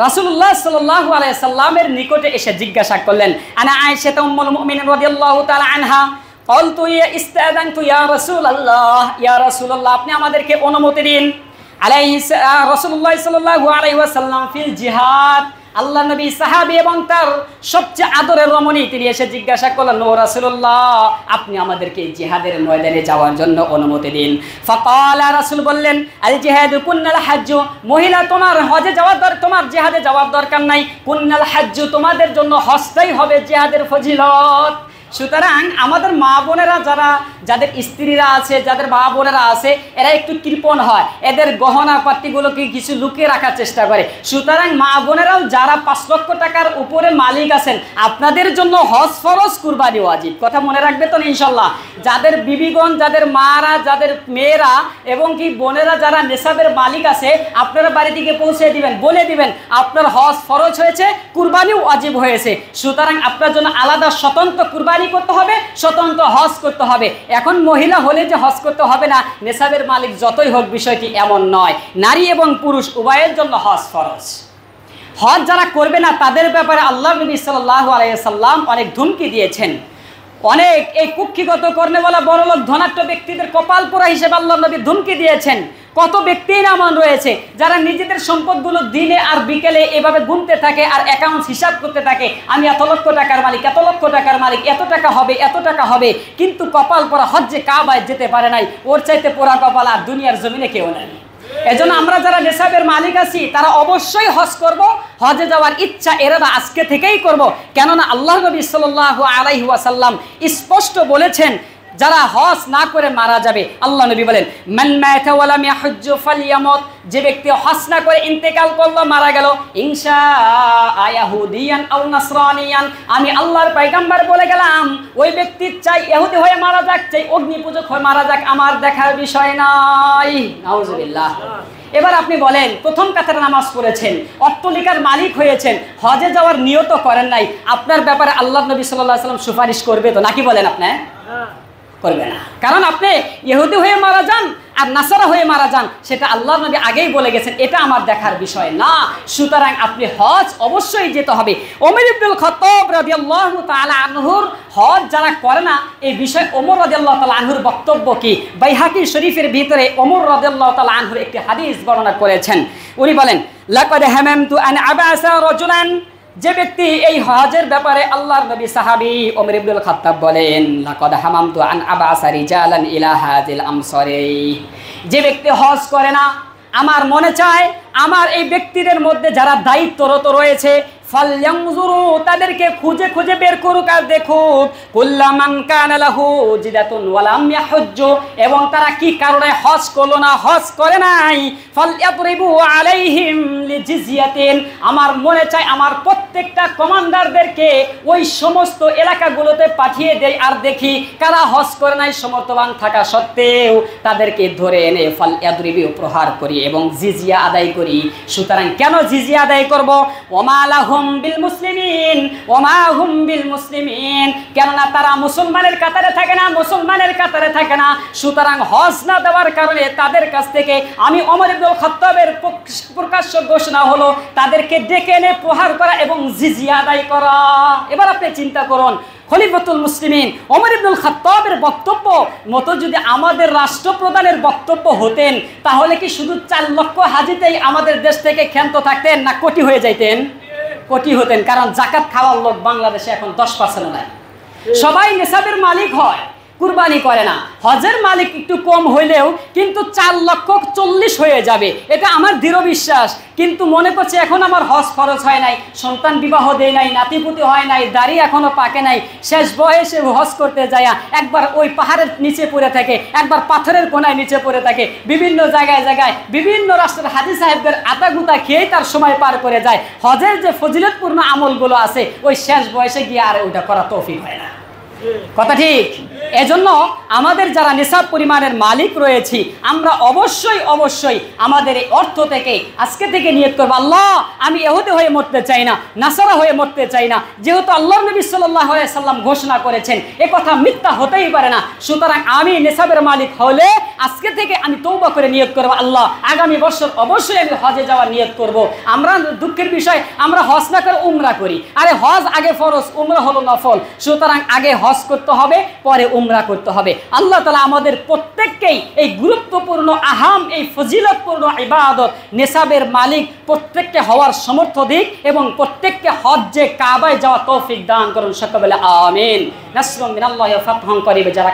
রাসূলুল্লাহ সাল্লাল্লাহু আলাইহি সাল্লামের নিকটে এসে জিজ্ঞাসা করলেন, আনা আয়েশা উম্মুল মুমিনিন রাদিয়াল্লাহু তাআলা আনহা ক্বালতু ইয়া ইস্তাযানতু ইয়া রাসূলুল্লাহ, ইয়া রাসূলুল্লাহ আপনি আমাদেরকে অনুমতি দিন। রাসূলুল্লাহ সাল্লাল্লাহু আলাইহি ওয়াসাল্লাম ফিল জিহাদ, আল্লাহ নবী সাহাবী এবং তার সবচেয়ে আদরের রমণী তিনি এসে জিজ্ঞাসা করলেন, ও রাসূলুল্লাহ আপনি আমাদেরকে জিহাদের ময়দানে যাওয়ার জন্য অনুমতি দিন। ফাকালা, রাসূল বললেন, আল জিহাদু কুন্নাল হজ্জ, মহিলা তোমার হজে যাওয়ার তোমার জিহাদে যাওয়ার দরকার নাই, কুন্নাল হজ্জ তোমাদের জন্য হজটাই হবে জিহাদের ফজিলত। সুতরাং আমাদের মা বোনেরা যাদের স্ত্রীরা আছে, যাদের মা বোনেরা আছে, এরা একটু কৃপণ হয়, এদের গহনা পাতিগুলোকে কিছু লুকিয়ে রাখার চেষ্টা করে। সুতরাং মা বোনেরাও যারা 5 লক্ষ টাকার উপরে মালিক আছেন আপনাদের জন্য হজ ফরজ, কুরবানি ওয়াজিব। কথা মনে রাখবে তো ইনশাল্লাহ। যাদের বিবিগণ, যাদের মারা, যাদের মেয়েরা এবং কি বোনেরা যারা নেশাবের মালিক আছে আপনারা বাড়ি থেকে পৌঁছে দিবেন, বলে দিবেন আপনার হজ ফরজ হয়েছে, কুরবানিও ওয়াজিব হয়েছে। সুতরাং আপনার জন্য আলাদা স্বতন্ত্র কুরবানি করতে হবে, স্বতন্ত্র হজ করতে হবে। এখন মহিলা হলে যে হজ করতে হবে না, নেশাবের মালিক যতই হোক বিষয়টি এমন নয়। নারী এবং পুরুষ উভয়ের জন্য হজ ফরজ। হজ যারা করবে না তাদের ব্যাপারে আল্লাহ নবী সাল্লাল্লাহু আলাইহি সাল্লাম অনেক ধমকি দিয়েছেন। অনেক এই কুক্ষিগত কর্নেওয়ালা বড়লোক ধনাঢ্য ব্যক্তিদের কপাল পোড়া হিসেবে আল্লাহ নবী ধমকি দিয়েছেন। কত ব্যক্তি এমন রয়েছে যারা নিজেদের সম্পদগুলো দিনে আর বিকেলে এভাবে গুনতে থাকে আর অ্যাকাউন্ট হিসাব করতে থাকে, আমি এত লক্ষ টাকার মালিক, এত লক্ষ টাকার মালিক, এত টাকা হবে, এত টাকা হবে, কিন্তু কপাল পোড়া হজ্জে কাবায় যেতে পারে নাই। ওর চাইতে পোড়া কপাল আর দুনিয়ার জমিনে কেউ নাই। এজন্য আমরা যারা নেশাবের মালিক আছি তারা অবশ্যই হজ করব, হজে যাওয়ার ইচ্ছা এরাদা আজকে থেকেই করব। কেননা আল্লাহ নবী সাল্লাল্লাহু আলাইহি ওয়াসাল্লাম স্পষ্ট বলেছেন যারা হজ না করে মারা যাবে, আল্লাহ নবী বলেন, মান মাতা ওয়া লাম ইয়াহজ্জ ফালইয়ামুত, যে ব্যক্তি হজ না করে ইন্তেকাল করলো, মারা গেল, ইনশাআ ইয়াহুদিয়ান আও নাসরানিয়ান, আমি আল্লাহর পয়গম্বর বলে গেলাম ওই ব্যক্তি চাই ইহুদি হয়ে মারা যাক, চাই অগ্নি পূজক হয়ে মারা যাক, আমার দেখার বিষয় নাই। নাউজুবিল্লাহ। এবার আপনি বলেন, প্রথম কাতারে নামাজ পড়েছেন, অট্টালিকার মালিক হয়েছেন, হজে যাওয়ার নিয়ত করেন নাই, আপনার ব্যাপারে আল্লাহ নবী সাল্লাল্লাহু আলাইহি ওয়াসাল্লাম সুপারিশ করবে তো নাকি বলেন? আপনি করবে না, কারণ আপনি ইহুদি হয়ে মারা যান আর নাসারা হয়ে মারা যান, সেটা আল্লাহ নবী আগেই বলে গেছেন, এটা আমার দেখার বিষয় না। সুতরাং আপনি হজ অবশ্যই যেতে হবে। ওমর ইবনুল খাত্তাব রাদিয়াল্লাহু তাআলা আনহুর হজ যারা করে না এই বিষয়ে ওমর রাদিয়াল্লাহু তাআলা আনহুর বক্তব্য কি? বাইহাকি শরীফের ভিতরে ওমর রাদিয়াল্লাহু তাআলা আনহুর একটি হাদিস বর্ণনা করেছেন। উনি বলেন, লাকাদ হামামতু আন আবাসা রাজুলান, যে ব্যক্তি এই হজের ব্যাপারে আল্লাহর নবী সাহাবী ওমর ইবনুল খাত্তাব বলেন, লাকাদ হামামতু আন আবাসা রিজালান ইলা হাযিল আমসারি, যে ব্যক্তি হজ করে না আমার মনে চায় আমার এই ব্যক্তিদের মধ্যে যারা দায়িত্বরত রয়েছে ফালয়ানজুরু, তাদেরকে খুঁজে খুঁজে বের করুক আর দেখুক, কুল্লামান কানা লাহু জিদাতুন ওয়া লাম ইয়াহজ্জ, এবং তারা কি কারণে হজ করলো না, হজ করে নাই, ফালয়াদরিবু আলাইহিম লিজিজিয়াতিন, আমার মনে চায় আমার প্রত্যেকটা কমান্ডারদেরকে ওই সমস্ত এলাকাগুলোতে পাঠিয়ে দেই আর দেখি কারা হজ করে নাই, সমর্থবান থাকা সত্ত্বেও তাদেরকে ধরে এনে ফালয়াদরিবু প্রহার করি এবং জিজিয়া আদায় করি। সুতরাং কেন জিজিয়া আদায় করব? ওমা লাহুম হুম বিল মুসলিমিন ওয়া মা হুম বিল মুসলিমিন, কেননা তারা মুসলমানের কাতারে থাকে না, মুসলমানের কাতারে থাকে না। সুতরাং হজ না দেওয়ার কারণে তাদের কাছ থেকে আমি ওমর ইবনুল খাত্তাবের প্রকাশ্য ঘোষণা হলো তাদেরকে ডেকে এনে প্রহার করা এবং জিজিয়া আদায় করা। এবার আপনি চিন্তা করুন, খলিফাতুল মুসলিমিন ওমর ইবনুল খাত্তাবের বক্তব্য মতো যদি আমাদের রাষ্ট্রপ্রধানের বক্তব্য হতেন, তাহলে কি শুধু 4 লক্ষ হাজিতেই আমাদের দেশ থেকে ক্ষান্ত থাকতেন, না কোটি হয়ে যাইতেন? কোটি হতেন। কারণ জাকাত খাওয়ার লোক বাংলাদেশে এখন 10% নাই। সবাই নেশাবের মালিক হয়, কুরবানি করে না। হজের মালিক একটু কম হইলেও কিন্তু 4,40,000 হয়ে যাবে, এটা আমার দৃঢ় বিশ্বাস। কিন্তু মনে করছে এখন আমার হজ খরচ হয় নাই, সন্তান বিবাহ দেয় নাই, নাতিপুতি হয় নাই, দাড়ি এখনো পাকে নাই, শেষ বয়সে হজ করতে যায় একবার ওই পাহাড়ের নিচে পড়ে থাকে, একবার পাথরের কোনায় নিচে পড়ে থাকে, বিভিন্ন জায়গায় জায়গায় বিভিন্ন রাষ্ট্রের হাজি সাহেবদের আতাগুতা খেয়েই তার সময় পার করে যায়। হজের যে ফজিলতপূর্ণ আমলগুলো আছে ওই শেষ বয়সে গিয়ে আর ওইটা করা তৌফিক হয় না। কথা ঠিক? এজন্য আমাদের যারা নিসাব পরিমাণের মালিক রয়েছি, আমরা অবশ্যই অবশ্যই আমাদের এই অর্থ থেকে আজকে থেকে নিয়ত করব, আল্লাহ আমি ইহুদি হয়ে মরতে চাই না, নাসারা হয়ে মরতে চাই না। যেহেতু আল্লাহর নবী সাল্লাল্লাহু আলাইহি সাল্লাম ঘোষণা করেছেন এ কথা মিথ্যা হতেই পারে না, সুতরাং আমি নিসাবের মালিক হলে আজকে থেকে আমি তওবা করে নিয়ত করব, আল্লাহ আগামী বছর অবশ্যই আমি হজে যাওয়ার নিয়ত করব। আমরা দুঃখের বিষয় আমরা হজ না করে উমরা করি। আরে হজ আগে ফরজ, উমরা হলো নফল। সুতরাং আগে হজ করতে হবে, পরে উমরা করতে হবে। আল্লাহ তাআলা আমাদের প্রত্যেককেই এই গুরুত্বপূর্ণ আহাম এই ফজিলতপূর্ণ ইবাদত নেসাবের মালিক প্রত্যেককে হওয়ার সমর্থ দিক এবং প্রত্যেককে হজ্জে কাবায় যাওয়া তৌফিক দান করুন। সকলে বলে আমিন। নাসরুম মিনাল্লাহি ওয়া ফাতহুন করিব। যারা